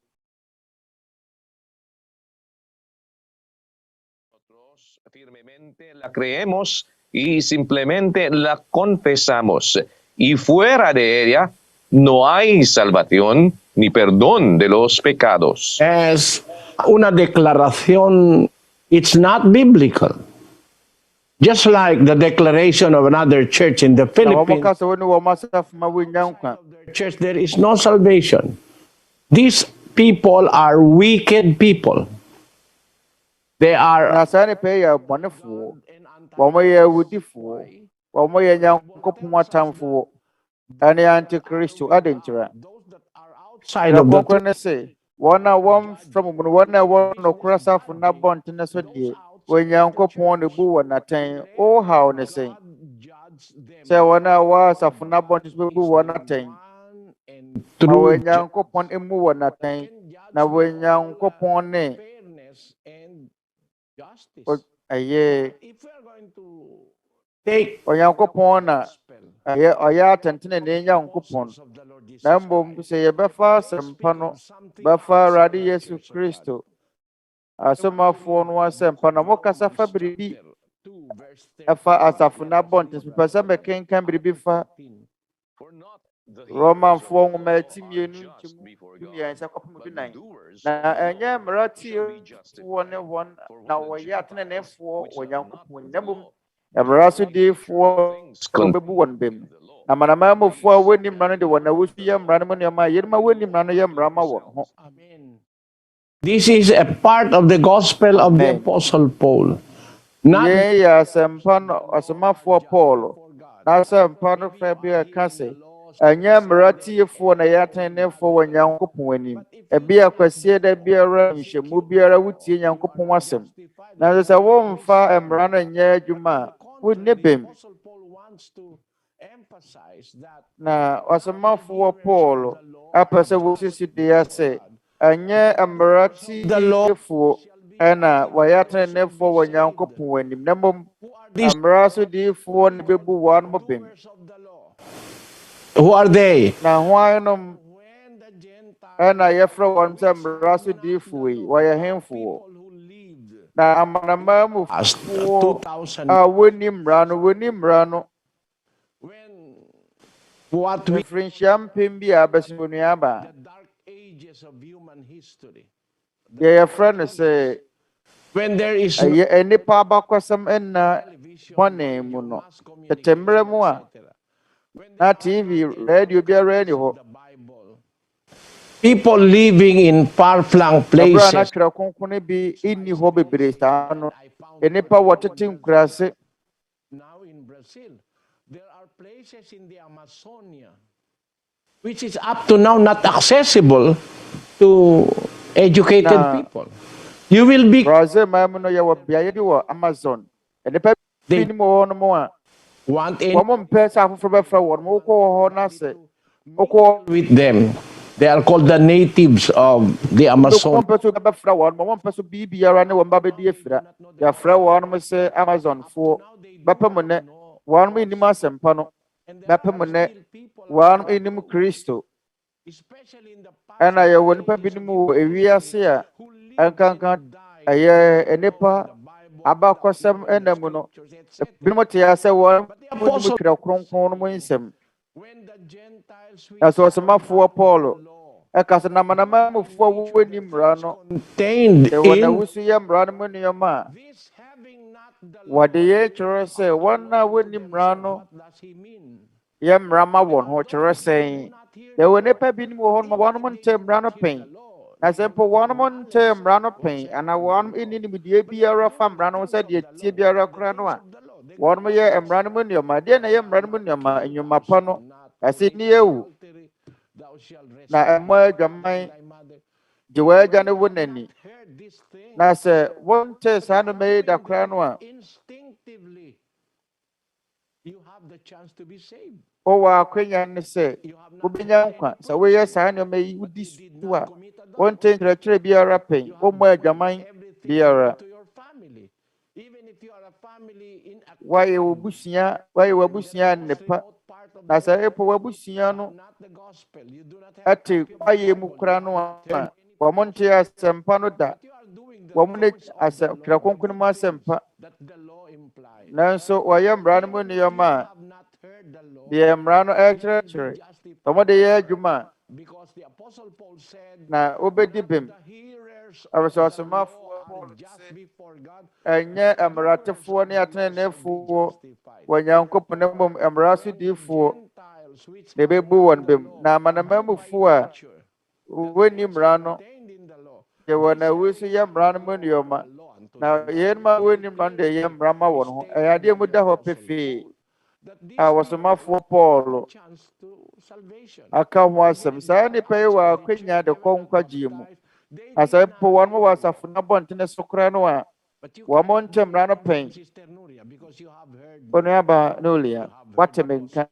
Speaker 5: Nosotros firmemente la creemos y simplemente la confesamos. Y fuera de ella no hay salvación ni perdón de los pecados.
Speaker 6: Es una declaración, it's not biblical. Just like the declaration of another church in the
Speaker 4: na
Speaker 6: Philippines,
Speaker 4: wɔmoka sɛ wɔne wɔn asafo ma wonya nkwa
Speaker 6: their church there is no salvation. These people are wicked people. They are
Speaker 4: na saa nipa yi yɛ bɔnefoɔ wɔn yɛ awudifoɔ wɔn yɛ Nyankopɔn atamfoɔ ɛne antikristo adenkyerɛ
Speaker 6: outside of the
Speaker 4: Kronkron ne se wɔn a wɔn from mu no wɔn a wɔn nokora asafo na bɔntene so deɛ Onyankopɔn ne bu wɔn atɛn ɔhaw ne sɛn sɛ wɔn a wɔn asafo na bɔntene so bu wɔn atɛn na
Speaker 6: through
Speaker 4: Onyankopɔn emu wɔn atɛn na Onyankopɔn ne
Speaker 6: fairness and justice.
Speaker 4: ɛyɛ
Speaker 6: If we are going to take
Speaker 4: Onyankopɔn na ɔyɛ atɛntene ne Nyankopɔn na mmom sɛ yɛbɛfa asɛmpa no bɛfa Awurade Yesu Kristo asomafoɔ no asɛmpa na mokasa fa biribi ɛfa asafo na bɔnten pɛ sɛ mɛkenkan biribi fa Romanfoɔ nwoma ati mmienu mmiɛnsa kɔpem dunan na ɛnyɛ mmara tiefoɔ ne wɔn na wɔyɛ ateneneefoɔ wɔ Nyankopɔn na mmom mmara so diefoɔ bɛbu wɔn bɛm Na manamamufoɔ a wɔnni mmara no de wɔn awusu yɛ mmara no mu nneɛma a yɛnma wɔnni mmara no yɛ mmara ma wɔn ho.
Speaker 6: This is a part of the gospel of the
Speaker 4: Amen.
Speaker 6: Apostle Paul. Not
Speaker 4: Yɛn yɛ asɛmpa no ɔsomafoɔ Paul. Na asɛmpa no fa bi a ɛka sɛ ɛnyɛ mmara tiefoɔ na yɛatenenefoɔ wɔ Nyankopɔn anim. Ebi akwasie da biara nhyɛmu biara wotie Nyankopɔn asɛm. Na sɛ wɔmfa mmara no nyɛ adwuma a wonni bem. Na ɔsomafoɔ Paul apɛ sɛ wɔsisi deɛ sɛ ɛnyɛ mmara tiefoɔ ɛna wɔyɛ atenenefoɔ wɔ Nyankopɔn anim. Na mmom mmara so diifoɔ ne bɛbu wɔn mo bem.
Speaker 6: who are they?
Speaker 4: Na hwannom ɛna yɛfrɛ wɔn sɛ mmara so diifoɔ yi wɔyɛ hemfoɔ. Na amanamamufoɔ a wɔnni mmara no
Speaker 6: What we
Speaker 4: mfirinhyia mpem bi a abɛsi wɔ nuaba deɛ yɛfrɛ no sɛ
Speaker 6: when there is
Speaker 4: ɛyɛ nnipa abakɔsɛm ɛnna bɔne mu no tete mmerɛ mu a na TV radio biara ni hɔ
Speaker 6: people living in far-flung
Speaker 4: ɛberɛ a na
Speaker 6: places,
Speaker 4: Twerɛ Kronkron bi nni hɔ bebree saa no nnipa wɔtete nkuraase
Speaker 6: now in Brazil, there are places in the Amazonia which is up to now not accessible to educated
Speaker 4: Nah.
Speaker 6: people. You will be
Speaker 4: Brazil man mu no yɛwɔ beaeɛ bi wɔ Amazon nnipa bi nim hɔ no mu a
Speaker 6: want in
Speaker 4: wɔn mpɛ sɛ afoforɔ bɛfrɛ wɔn wokɔ wɔ hɔ na sɛ wokɔ
Speaker 6: with them. They are called the natives of the Amazon.
Speaker 4: wɔn mpɛ so bɛfrɛ wɔn wɔn mpɛ so biribiara ne wɔn ba bɛdi afira yɛfrɛ wɔn mo sɛ Amazonfoɔ bɛpɛ mo nɛ wɔn mo nnim asɛmpa no bɛpɛ mo nɛ wɔn mo nnim Kristo ɛna yɛwɔ nnipa bi nim wɔ ewiase a ɛnkanka ɛyɛ nnipa abakɔsɛm ɛna mu no binom te ase wɔn mo nim Twerɛ Kronkron no mu nsɛm ɛsɛ ɔsomafoɔ Paul ɛka sɛ namanamamufoɔ wɔnni mmara no
Speaker 6: Contained
Speaker 4: sɛ wɔn
Speaker 6: in
Speaker 4: awusu yɛ mmara no mu nneɛma a wɔde yɛ kyerɛ sɛ wɔn a wɔnni mmara no yɛ mmara ma wɔn ho kyerɛ sɛn yɛwɔ nnipa bi nim wɔ hɔ no wɔn nte mmara no pɛn na sɛ mpo wɔn nte mmara no pɛn anaa wɔn nni nimdeɛ biara fa mmara no ho sɛ deɛ tie biara koraa no a wɔn yɛ mmara no mu nneɛma deɛ na yɛ mmara no mu nneɛma nnwuma pa no ɛsɛ ni ewu na ɛmmɔ adwaman gye w'agya ne wo n'ani na sɛ wɔnte saa nnoma yi da koraa no a wowɔ akwanya ne sɛ wobɛnya nkwa sɛ woyɛ saa nnoma yi wodi so a wɔnte nkyerɛkyerɛ biara pɛn wommɔ adwaman biara wayɛ w'abusua nnepa na sɛ ɛpo w'abusua no ɛte kwayɛ mu koraa no a wɔn nte asɛmpa no da wɔn ne Twerɛ Kronkron mu asɛmpa nanso wɔyɛ mmara no mu nneɛma a deɛ mmara no ɛkyerɛkyerɛ wɔn de yɛ adwuma na wobɛdi bem abɛsɛɔsomafoɔ ɛnyɛ mmaratefoɔ ne ateneneefoɔ wɔ Nyankopɔn na mmom mmara so diifoɔ na ɛbɛbu wɔn bem na amanamamufoɔ a wɔnni mmara no yɛwɔ na wo so yɛ mmara no mu nneɛma na yɛn ma wɔnni mmara no de yɛ mmara ma wɔn ho ɛyɛ adeɛ mu da hɔ pefee a wɔsomafoɔ Paul aka ho asɛm saa nnipa yi wɔ akwanya de kɔ nkwagyeɛ mu na sɛ po wɔn mo wɔ asafo no abɔntene so koraa no a wɔn mo nte mmara no pɛn onuaba ne olia wate me nka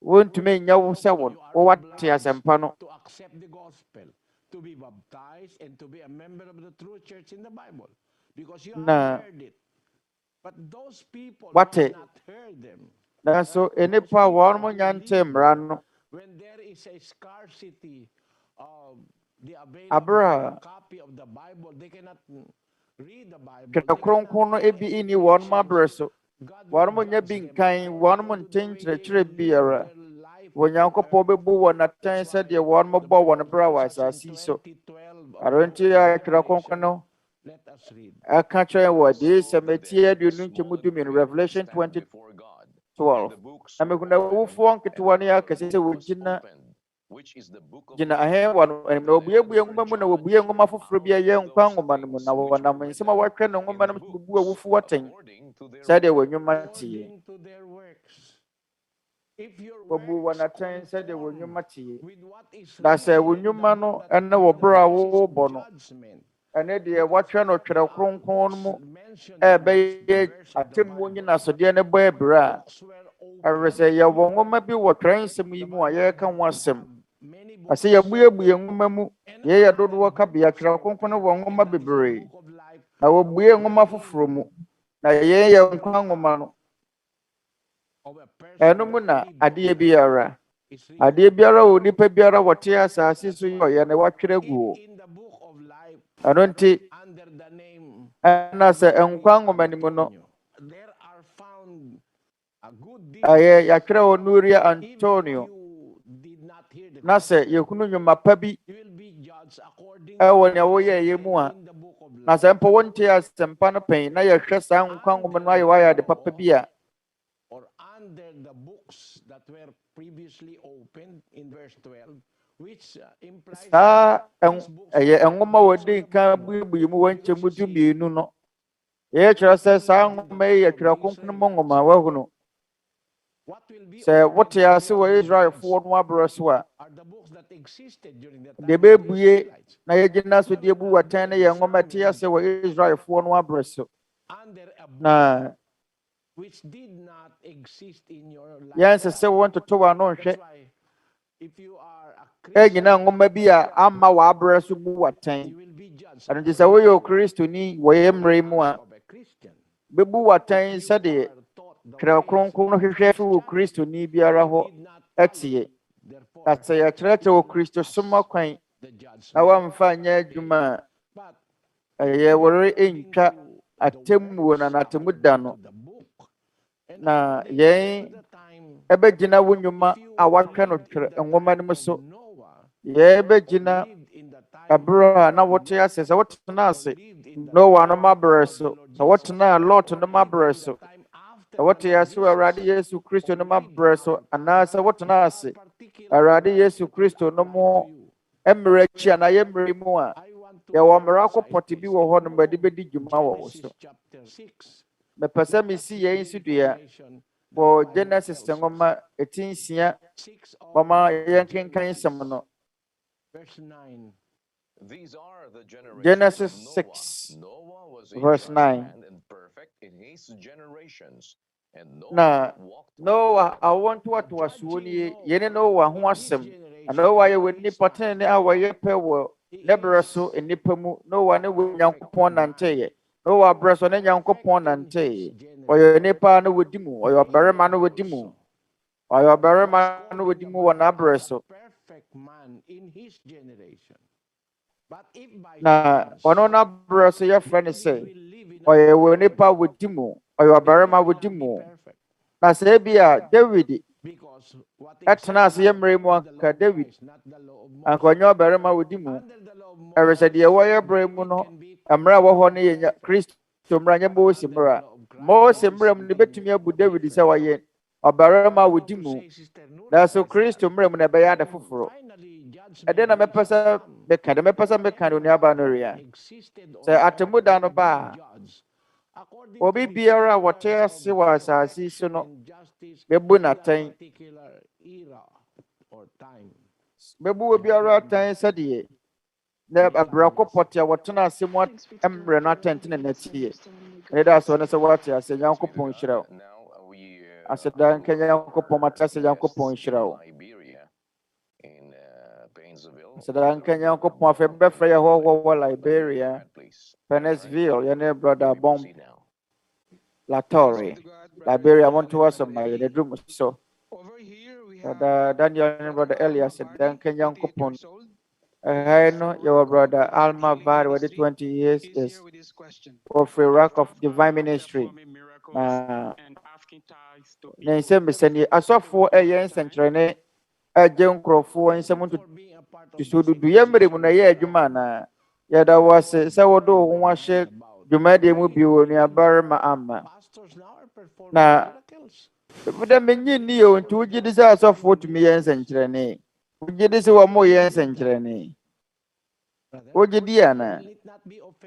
Speaker 4: wontumi nyɛ wo sɛ wɔn wowate asɛmpa no na wate nanso nnipa a wɔn mo nya nte mmara no abere a Twerɛ Kronkron no ebi inni wɔn mo abere so wɔn mo nya bi nkan wɔn mo nte nkyerɛkyerɛ biara Onyankopɔn bɛbu wɔn atɛn sɛdeɛ wɔn mo bɔ wɔn bere wɔ asase yi so ɛno nti a Twerɛ Kronkron no ɛka kyerɛ wɔ de sɛ matie aduonu nkyɛmu du mmienu Revelation 20 12. Na mekuna wufuo nketewa ne akese se wogina gina ahewa no na obuebue ngoma mu na obue ngoma foforo bi aye nkwa ngoma no mu na wonam nsema watwe no ngoma no bubu awufu waten sade wonwuma tie obu wanaten sade wonwuma tie da se wonwuma no ene wo bra wo bo no ene de watwe no twere kronkron mu ebe atem wonyina sode ne bo ebra arese ye wo ngoma bi wo twere nsem yi mu aye ka ho asem ase ya buye ngoma mu ye ya dodo waka bia twere kronkron wo ngoma bebre na wo buye ngoma foforo mu na ye ya nkwa ngoma no eno mu na ade biara o nipa biara wote asase so ye na watwere guo ano nti na se nkwa ngoma ni mu no aye ya twere onuria Antonio na se yekunu nyuma pa bi ewo ne wo ye mu a na se mpo wonte asempa no pen na ye hwe sa nkwa ngoma no aye wa de papa bi a
Speaker 6: under the books that were previously opened in verse 12, which implies
Speaker 4: ngoma wodi ka bubu mu wanche mu dumienu no ye kyerɛ sɛ saa ngoma ye twere konkon mo ngoma wa hunu sɛ wote ase wɔ Israelfoɔ no abrɛ so a de bebuye na ye gina so de bu watan na ye ngoma te ase wɔ Israelfoɔ no abrɛ so na
Speaker 6: which did not exist in your life.
Speaker 4: Yes, say want to no hwe.
Speaker 6: If you are a Christian,
Speaker 4: gina ngoma bi a amma wa abrɛ so bu watan.
Speaker 6: you will be judged.
Speaker 4: Ano sɛ wo yɛ Kristo ni wo yɛ mre mu a bebu watan sɛ de twere kronkron no hwehwɛ fi wo Kristo ni biara hɔ ɛtie. Na sɛ yɛ kyerɛ wo Kristo soma kwan na wamfa nyɛ adwuma ɛyɛ wɔre entwa atemmuo na natemu da no na yen ebe gina wonyuma a watwe no twere ngoma no mu so ye ebe gina abra na wote ase se wote na ase no wa no mabre so se wote na lot no mabre so se wote ase Awurade Yesu Kristo no mabre so ana se wote na ase Awurade Yesu Kristo no mo emre chi ana ye mre mu a ye wo miracle pot bi wo ho no badi bedi dwuma wo so me pese me si ye insudua bo Genesis ngoma etinsia mama yenkenkan sem no
Speaker 6: verse 9.
Speaker 5: These are the generations
Speaker 4: Genesis
Speaker 5: of
Speaker 4: 6
Speaker 5: Noah was
Speaker 4: verse 9.
Speaker 5: and perfect in his generations, and
Speaker 4: Na
Speaker 5: walked
Speaker 4: Noah I want what was woni yene Noah ho asem Noah ye woni paten ne awaye pewo nebreso enipa mu Noah ne Nyankopon nanteye Noah breso ne Nyankopon nanteye oyo nipa no wodi mu oyo barema no wodi mu oyo barema no wodi mu wona breso
Speaker 6: Perfect man in his generation. But if by
Speaker 4: na
Speaker 6: chance
Speaker 4: ono na breso ye friend say
Speaker 6: we live in
Speaker 4: oyo nipa wodi mu oyo barema wodi mu
Speaker 6: perfect,
Speaker 4: na se bia David
Speaker 6: because what
Speaker 4: etna se ye mre mu ka David
Speaker 6: is not the law of Moses.
Speaker 4: ankonyo barema wodi mu
Speaker 6: Under the law of Moses,
Speaker 4: eresede ye wo ye bre mu no emra wo ho ne ye Kristo mra nye Mose mra Mose mra mu ne betumi abu David se wa ye obarema wodi mu na so Kristo mra mu na be ya da foforo ede na mepesa meka no aba no ria se atemuda no ba obi biara wote ase wa asase so no bebu na tan bebu obi biara tan se de na abrako potia wotena ase mu emre no atente na natie eda so ne se wate ase Nyankopon hyira wo ase dan kenya Nyankopon matase Nyankopon hyira wo ase dan kenya Nyankopon afa befra ye ho Liberia Pennsville ye ne brother Bom Latorre Liberia want to was my the room so Daniel and brother Elias dan kenya Nyankopon no, your brother Alma Var, with 20 years is of a rock of divine ministry. Nsɛmmisa I saw for a years and train a young crowfo and someone to do Yamri when I hear Jumana. Yet I was a sourdough who was DWUMADIE movie near Burma Amma.
Speaker 6: pastors now are performing
Speaker 4: Na
Speaker 6: miracles.
Speaker 4: But I mean, you knew to which it is also 40 million century. Would you say one more year century? Would you, Diana?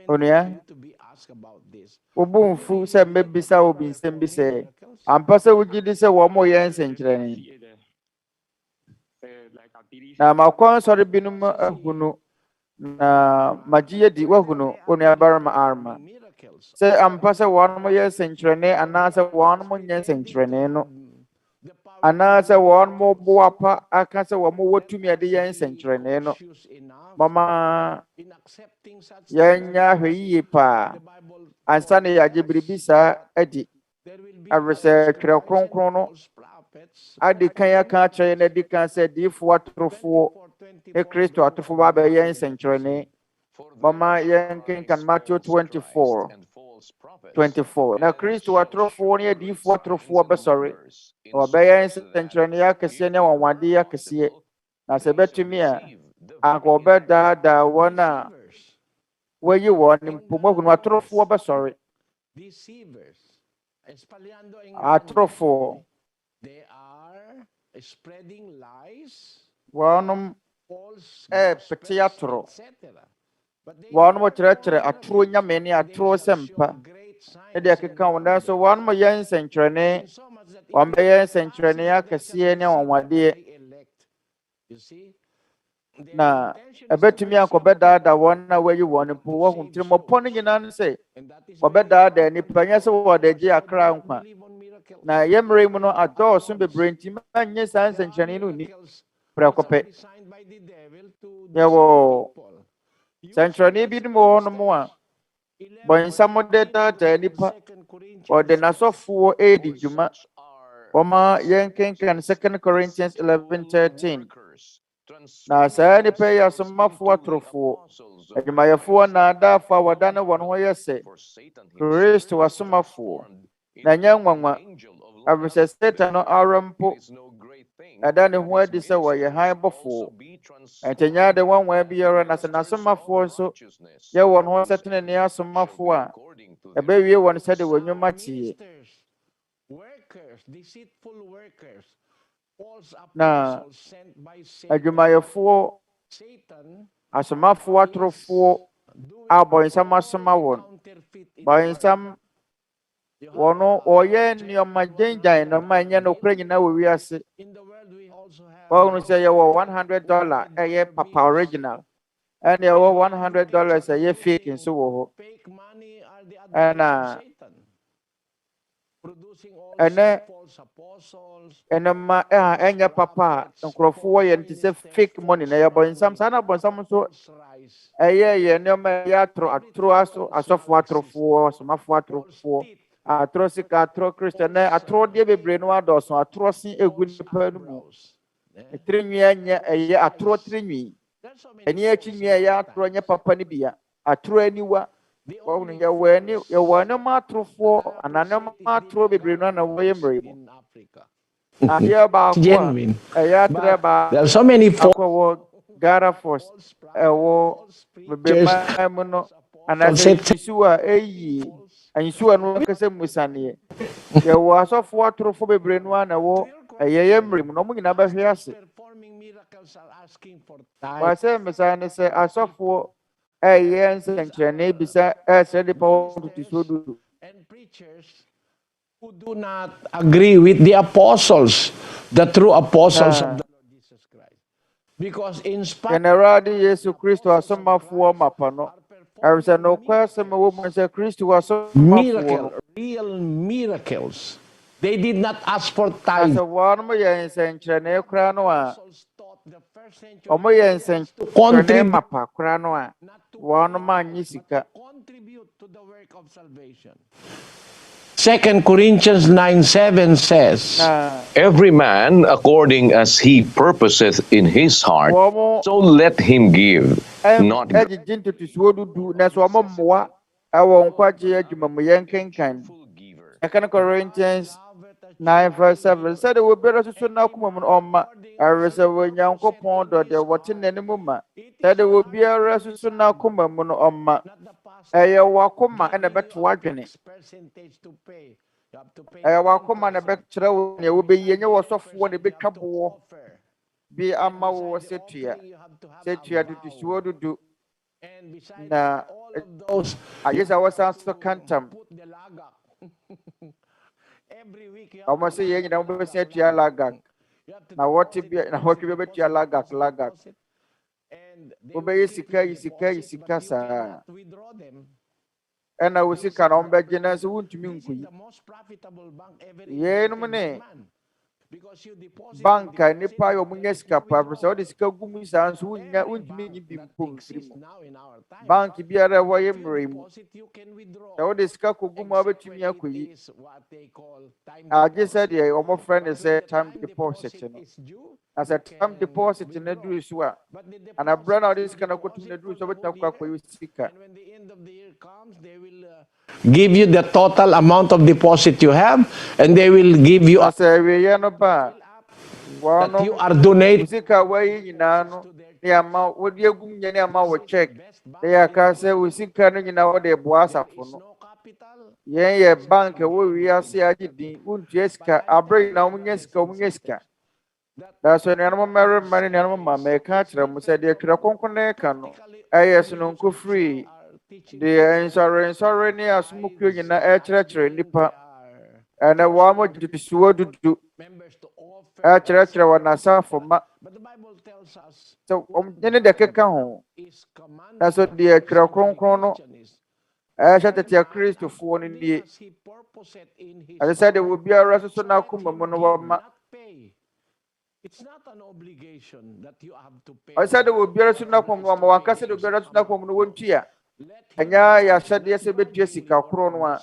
Speaker 4: Onya? Obunfu said, maybe so be same be say. And Pastor, would you say one more year century? Now, my consort binum huno. Na magia di wahuno onya barama arma say ampasa one more year century anasa one more year century no anasa one more boapa akasa one more watumi ade year century no mama yanya hwiye pa ansa ne yaje biribisa adi arese Twerɛ Kronkron no adi kan ya kan kyerɛ na di kan sɛ difo atrofo e Kristo atofo ba ba year century Mama yankin can Matthew 24. Now Christ wa trofo ne di fo trofo be sorry. O be yan century ya kese ne wanwade ya kese. Na se betumi a anko be da wona wayi won mpomo wa trofo be sorry. Atrofo.
Speaker 6: They are spreading lies,
Speaker 4: Wonum petiatro. One more treachery, a true yameni, a true semper. Edia keka so one more young century, one by century, I can see any one day.
Speaker 6: You see?
Speaker 4: Na I bet me uncle better that one where you want to pull one to more pony in answer. Or better than if I so what they are crown. Na Yemre mono adore soon be brain team and yes, and century. Preoccupy. Yawo. Century be more no more. But in some of data, nipa or the Naso 4 Juma, Oma Yankin can 2 Corinthians 11:13. Now, say any pay us some of what true. And my 4 nada for what done one way say. Christ was some of 4. Nanyang Mama, I was a Satan or Arampo. I don't know where this away a high before. And Tanya the one where be around as an asoma for so. Ya one who setting in the asoma for a baby one said when you match
Speaker 6: Workers, deceitful workers, false
Speaker 4: na
Speaker 6: apostles sent by
Speaker 4: Ajumaya 4
Speaker 6: Satan,
Speaker 4: asoma for true 4 our boy some asoma one by some one or yen your my danger and no man no praying now we are sick.
Speaker 6: in the world we also have
Speaker 4: Well, say you were $100 a year papa original. And you were $100 a year fake in so.
Speaker 6: fake money are the
Speaker 4: And
Speaker 6: advocates of Satan. Producing all false apostles.
Speaker 4: and your papa and Crawford and to say fake money na your boy in some sana but some so a year no me ya tro a so for some for a trosic a tro Christian a tro de bebre no ados a trosin egu nipa no mu e trinwi anya e a tro trinwi eni achinwi ya tro nya papa ni bia a tro aniwa Well, you were no matrofo, and I know matro be bring on away in
Speaker 6: Africa.
Speaker 4: I hear about
Speaker 6: Genuine.
Speaker 4: There
Speaker 6: There are so many false
Speaker 4: Gara force, a war, and I said, Sua, and Sua, no Casem Musani. There was of water for be bring one a war, a yamrim, no more number here.
Speaker 6: Performing miracles are asking for
Speaker 4: I say, Messiah, say, I saw for. Yes, and bisa the power to do.
Speaker 6: And preachers who do not agree with the apostles, the true apostles of the Lord Jesus Christ. Because in spite
Speaker 4: Generally, Jesus Christ was some of one mapano. I was no question, woman said Christ was some
Speaker 6: miracle, real miracles. They did not ask for tithes.
Speaker 4: As a one more year in Chene Cranoa,
Speaker 6: The first century
Speaker 4: Omoyan Saint Contremapa Cranoa, one man Yisika.
Speaker 6: Contribute to the work of salvation. 2 Corinthians 9:7 says,
Speaker 5: Every man according as he purposeth in his heart, so let him give, not
Speaker 4: Edging to do Naswama. I won't quite Jumayankan. 2 Corinthians 9:7 said it would better to now come on my reserve young pond or the watching any mumma. Said it would be a resolution now come on my a wakuma and a better watching it.
Speaker 6: percentage to pay.
Speaker 4: wakoma na bɛkyerɛ wo nea wobɛyie nyɛ wɔsɔfoɔ na bɛtwa boɔ bi ama wo setua dudusuo dudu na ayɛ sɛ wɔsan so kantam ɔmo sɛ yɛn nyinaa wobɛbɛsia atua lagak na wɔte bi na wɔtwe bɛbɛtua lagak wobɛyɛ sika yi sika saa ɛna wo sika na ɔmbɛgye na nso wontumi nkoyi yɛnom ne bank a nipa yɛ ɔmo nya sika paa sɛ wɔde sika gu mu saa nso wontumi nyi bi mpo mfiri mu bank biara a wɔyɛ mmerɛ mu sɛ wɔde sika kɔgu mu a wobɛtumi akɔyi agye sɛ deɛ ɔmo frɛ ne sɛ time deposit no na sɛ time deposit no duru so a anabrɛ na wɔde sika no akɔtum no duru so wobɛtumi akɔ akɔyi sika
Speaker 6: give you the total amount of deposit you have, and they will give you
Speaker 4: that
Speaker 6: you are donating.
Speaker 4: Check. They can say we see canning in our boasa for yeah, bank we are see Unjeska, I bring now Munyeska. That's when animal marry money animal may catch them, said the Kronkron Adesua free. The sorry near smoke in the church nipa and a warm to be sure to do a church or Nasa for ma. So, then the cacao. That's what the Kronkron I shot at your Christ to phone in the. As I said, there will be a resolution.
Speaker 6: It's not an obligation that you have to pay.
Speaker 4: I said there will be a resolution from one castle to be a resolution from one tier. Anya ya shade yese betua sika koro no a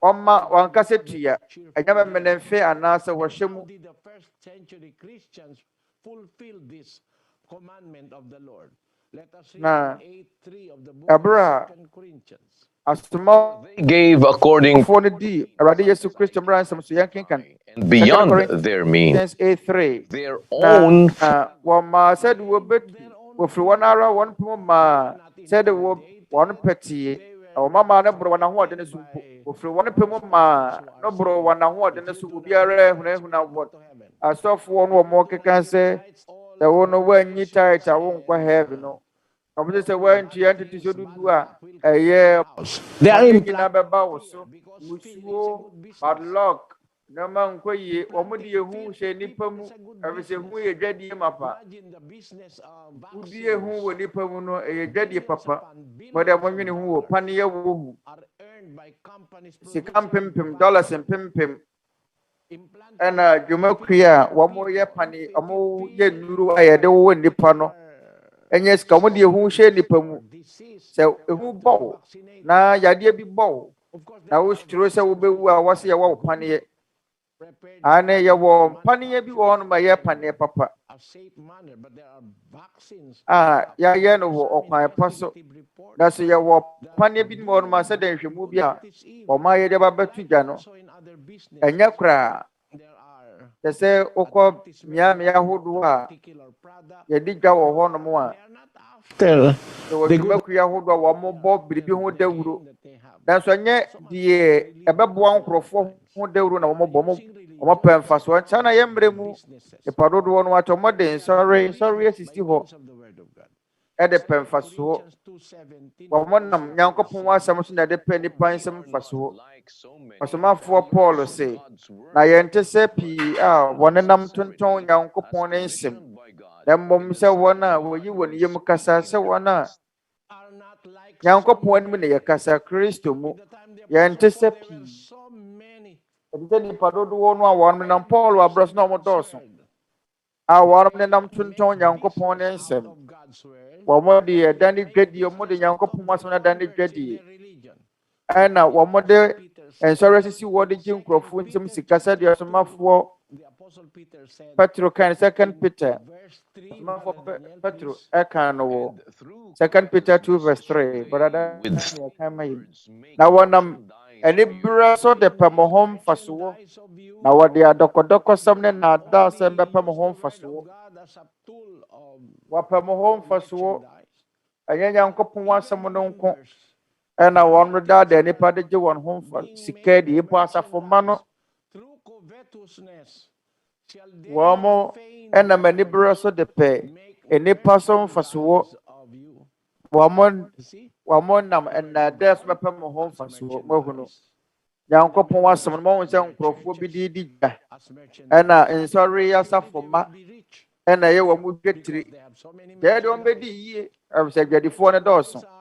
Speaker 4: omma wankase tua anya memenenfe anase wo hwemu
Speaker 6: The first century Christians fulfilled this commandment of the Lord. Let us read 8:3 of the book of 2 Corinthians.
Speaker 4: Asma
Speaker 5: Gave according
Speaker 4: for the D already Yesu Christ ransom so yankin can
Speaker 5: and beyond their means
Speaker 4: 8:3
Speaker 5: their own
Speaker 4: ma said we bet we free one hour one ma said we one petty or mama never one who didn't soup for one pema no bro one who didn't soup be a rare what I saw for one or more can say there won't know when you tight I won't quite have no I'm just a way to entity to do a year
Speaker 6: They are in
Speaker 4: bad luck no man quay omudi who say nipamu every say who a daddy mapa who be a who will nipamuno a daddy papa but I'm wondering who pania woo sikam pim dollars and pim and Jumakia one more year penny a more ye nuru I had the nipano and yes come with you who say nipamu so who bow na yadia be bow now which Teresa will be who I was here one penny. Ane ya wo pani bi won ma ye pani papa ya no wo okwan paso that's ya wo pani bi mo ma se den hwemu bi a o ma ye de ba betu gya no enya kra te se okọ mia hodo a ye di gya wo ho no mo a
Speaker 6: tell
Speaker 4: the makuya hodo wo mo bo biribi ho dawuro that's nye die ebeboa nkrofo ho dawuro na wo bo mo omo pemfa so chana yembre mu e padodo wonu ato modern sorry 60 ho e de pemfa so wo mo nam nyankopon wasam so na de pani pansem fa so osomafo Paul say na yente se pi wonenam tonton nyankopon ne nsem dem mom se wona wo yi woni yem kasa se wona nyankopon mu ne yakasa Kristo mu yente se pi Editani padodo wonu a wonu nam Paul wa bros na omodoso a wonu nam tunton nyankopon ne nsem wo mo de dani dwadi mo de nyankopon maso na dani dwadi ana wo mo de ensure sisi wo de jinkrofo nsem sikasa de asomafo Petro kan 2 Peter asomafo Petro kan no 2 Peter 2:3 brother na wonam eni bra so de pamohom faso na wode adokodoko samne na da sembe pamohom faso wa pamohom faso anya nyankopon wasam no nko And I want that the nipa de one home for sika di ipo asafo ma no
Speaker 6: through covetousness shall they
Speaker 4: wamo
Speaker 6: fain
Speaker 4: and a many so de pe
Speaker 6: make
Speaker 4: a nipa so faso
Speaker 6: merchandise of you.
Speaker 4: wamo
Speaker 6: You see?
Speaker 4: wamo nam and there's my pem home
Speaker 6: As
Speaker 4: faso mohuno
Speaker 6: merchandise.
Speaker 4: yankopon wasem mo won se nkrofo bi di ja
Speaker 6: As merchandise.
Speaker 4: and in sorry
Speaker 6: They
Speaker 4: asafo
Speaker 6: will
Speaker 4: ma
Speaker 6: be rich
Speaker 4: and I wa mu
Speaker 6: because
Speaker 4: dwetiri
Speaker 6: they have so many
Speaker 4: they don't be di
Speaker 6: merchandise.
Speaker 4: ye am se gwadifo ne dɔɔso
Speaker 6: Those are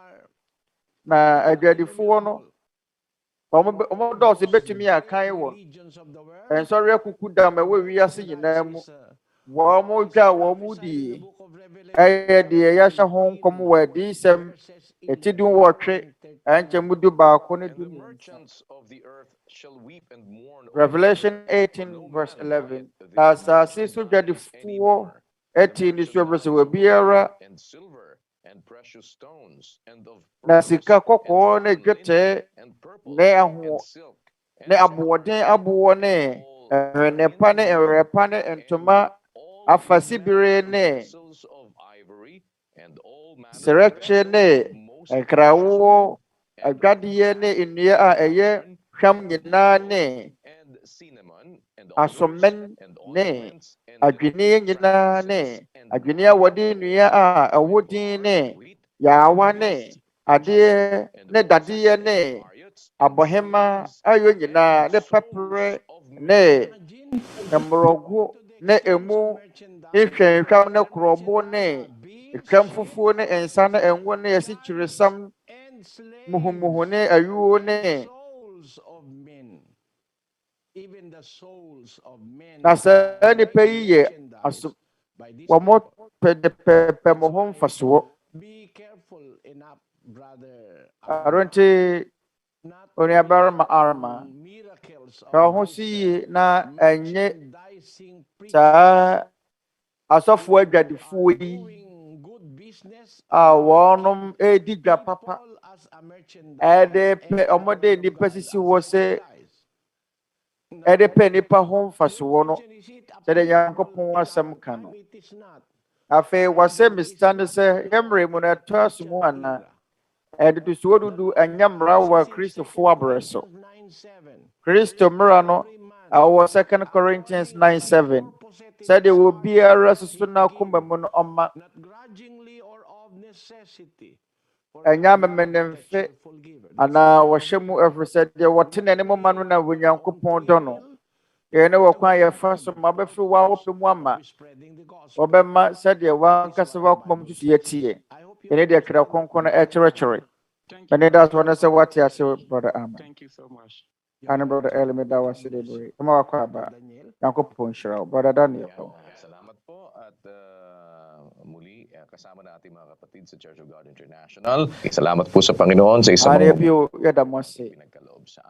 Speaker 4: na agwadifo no
Speaker 6: innumerable.
Speaker 4: omo dɔɔso betumi
Speaker 6: Great
Speaker 4: akan wo
Speaker 6: religions of the world.
Speaker 4: and sorry akuku dam e we wiase nyinaa mu wɔn dwa wɔn di ɛyɛ deɛ yɛahyɛ ho nkɔm wɔ adiisɛm ɛti du wɔtwe ɛnkyɛ mu du baako ne du mmiɛnsa. Revelation 18 verse 11 asase so dwadifoɔ ɛti ne so ɛbrɛ sɛ wɔ biara na sika kɔkɔɔ ne dwetɛ ne ɛho ne aboɔden aboɔ ne ɛhwɛnɛ pa ne ɛwerɛ pa ne ntoma afasibire ne serɛkye ne nkrawoɔ adwadeɛ ne nnua a ɛyɛ hwam nyinaa ne asɔmɛn ne adwene nyinaa ne adwene a wɔde nnua a ɛwɔ din ne yaawa ne adeɛ ne dadeɛ ne abɔhema ayɔ nyinaa ne pɛprɛ ne mmorɔgo ne emu nhwɛnhwam ne korɔbo ne twam fufuo ne nsa ne ngo ne asikyiresiam muhumuhu ne ayuo ne na saa nipa yi yɛ aso wɔn pɛdɛpɛpɛ mo ho mfasoɔ aronte onuabarima arma ka ho so yie na ɛnyɛ saa asɔfoɔ adwadifoɔ yi a wɔnom edi dwa papa ɛde pɛ ɔmode nipa sisi wɔ sɛ ɛde pɛ nipa ho mfasoɔ no sɛdeɛ nyankopɔn asɛm ka no afei wɔsɛ misita ne sɛ yɛmmerɛ mu no ɛtɔ aso mu ana ɛde soɔ dudu ɛnyɛ mmara wɔ kristofoɔ abrɛ so kristo mmara no ɛwɔ 2 Corinthians 9:7 sɛdeɛ wɔ biara soso no akoma mu no ɔma ɛnyɛ amemmenemfe anaa wɔhyɛ mu ɛfiri sɛ deɛ wɔte n'anim ma no na onyankopɔn dɔ no yɛne wɔ kwan yɛfa so ma bɛfiri wɔ awopɛ mu ama wɔbɛma sɛdeɛ wankasa wakoma mu susu yɛtie ɛne deɛ twerɛ kronkron no ɛkyerɛkyerɛ ɛne da so no sɛ wate ase brother ama ane brother Eli meda wase de bere ɛma wakɔ aba nyankopɔn nhyira wo brother Daniel.
Speaker 5: Salamat po at muli kasama na ating mga kapatid sa Church of God International. Salamat po sa Panginoon sa isang
Speaker 4: mga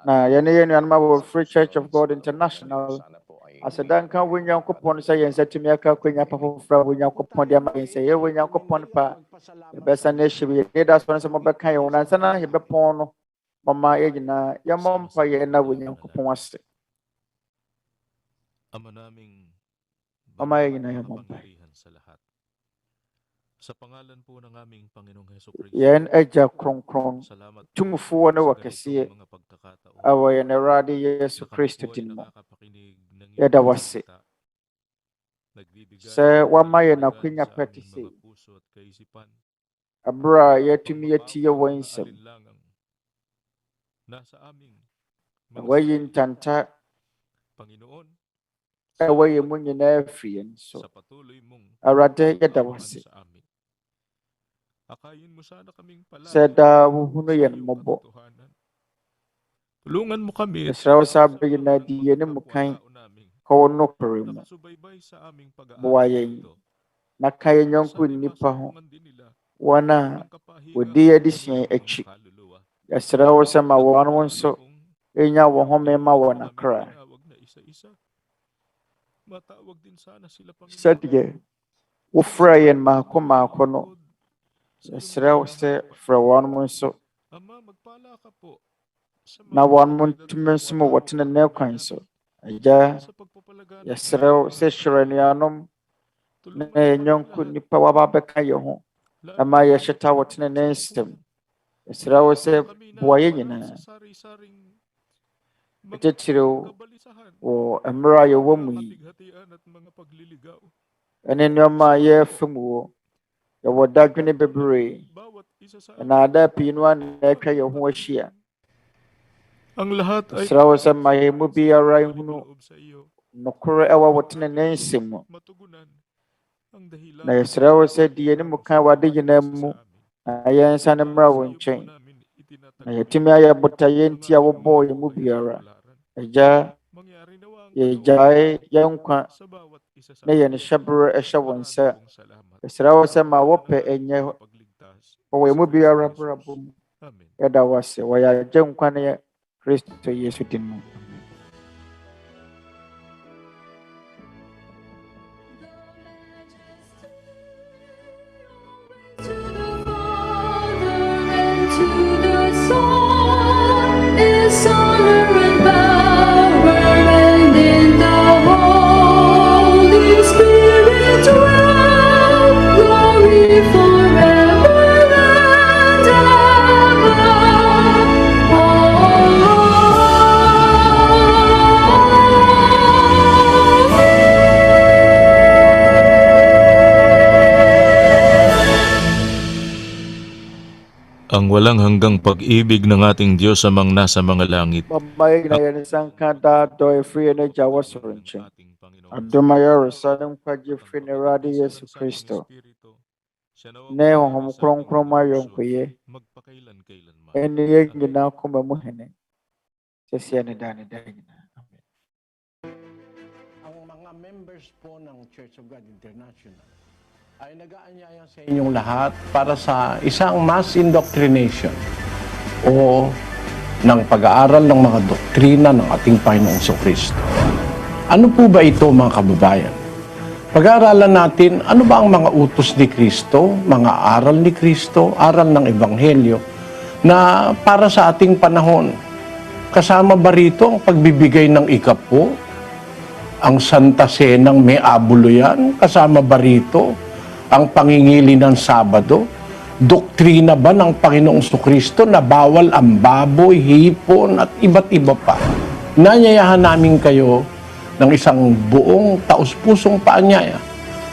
Speaker 4: na yan yan mga Free Church of God International. Asadan kan Onyankopɔn sɛ yɛn nsa tumi aka akwanya pa foforɔ Onyankopɔn de ama yɛn sɛ yɛ Onyankopɔn pa yɛbɛsa na ahyɛ yɛ da so no sɛ mɔbɛka yɛn wo nansa na yɛbɛpɔn no mama yɛ nyinaa yɛmmɔ mpa yɛn na Onyankopɔn ase mama yɛ nyinaa yɛmmɔ mpa
Speaker 7: sa pangalan po ng aming Panginoong Hesukristo.
Speaker 4: Yan Agya Kronkron tumfuo na wakɛseɛ awɔ yɛn Awurade Yesu Kristo din mu yɛda wase sɛ wama yɛn akwanya pɛte sɛ abere a yɛatumi yɛtie wɔ nsɛm na wayi ntanta ɛwɔ yɛn mu nyinaa afiri yɛn so Awurade yɛda wase sɛ daa wohunu yɛn mmɔbɔ
Speaker 7: tulungan mo kami
Speaker 4: ɛsrɛ wo sɛ abere na di yɛne mu kan ka wo nokore mu boa yɛn na ka yɛn yɔnko nnipa ho wɔn a wɔdi adesua akyi ɛsrɛ wo sɛ ma wɔn nso ɛnya wɔn home ma wɔn akra sɛdeɛ wofrɛ yɛn maako maako no ɛsrɛ wo sɛ frɛ wɔn nso na wɔn ntumi nso ma wɔtena ne kwan so agya yɛsrɛ wo sɛ hyerɛ anuanom na yɛn yɔnko nnipa waba bɛka yɛn ho ama yɛhyeta wɔtena ne nsɛm Ɛsrɛ wo sɛ boa yɛn nyinaa. Ɛkyɛkyerɛ wo wɔ mmerɛ a yɛwɔ mu yi, ɛne nneɛma a yɛrefa mu wɔ. Yɛwɔ dadwene bebree. Nnaadaa pii no a na atwa yɛn ho ahyia. Ɛsrɛ wo sɛ ma yɛn mu biara nhunu nokorɛ ɛwɔ wo tenenee nsɛm mu. Na yɛsrɛ wo sɛ di yɛn mu ka w'ade nyinaa mu, na yɛnsa ne mmra wo nkyɛn. Na yɛtumi ayɛ botaeɛ nti a wobɔɔ yɛn mu biara. Agya, yɛgyae yɛn nkwa na yɛn hyɛberɛ ɛhyɛ wo nsa. Yɛsrɛ wo sɛ ma wɔpɛ ɛnyɛ wɔ yɛn mu biara brabɔ mu. Yɛda wo ase wɔ yɛn agya nkwa ne Kristo Yesu din mu.
Speaker 7: Ang walang hanggang pag-ibig ng ating Diyos amang nasa mga langit.
Speaker 4: Mamayag na yan isang kanta doy free na Jawa Sorenche. Adumayo Resalem Kwaji Fineradi Yesu Kristo. Ne hom kronkron mayon kuye. Eni yeg na kuma muhene. Sesiya ni dani dani.
Speaker 6: Ang mga members po ng Church of God International ay nag-aanyaya sa inyong lahat para sa isang mass indoctrination o ng pag-aaral ng mga doktrina ng ating Panginoong Kristo. Ano po ba ito, mga kababayan? Pag-aaralan natin, ano ba ang mga utos ni Kristo, mga aral ni Kristo, aral ng Ebanghelyo na para sa ating panahon? Kasama ba rito ang pagbibigay ng ikapo? Ang Santa Senang may abulo yan? Kasama ba rito ang pangingili ng Sabado? Doktrina ba ng Panginoong Kristo na bawal ang baboy, hipon at iba't iba pa? Nanyayahan namin kayo ng isang buong taus-pusong paanyaya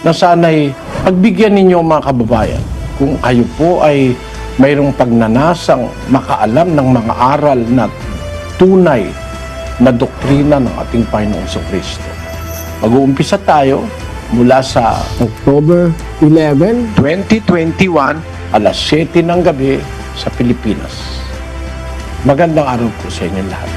Speaker 6: na sana'y pagbigyan ninyo, mga kababayan, kung kayo po ay mayroong pagnanasang makaalam ng mga aral na tunay na doktrina ng ating Panginoong Kristo. Mag-uumpisa tayo mula sa
Speaker 8: October 11,
Speaker 6: 2021, alas 7 ng gabi sa Pilipinas. Magandang araw po sa inyo lahat.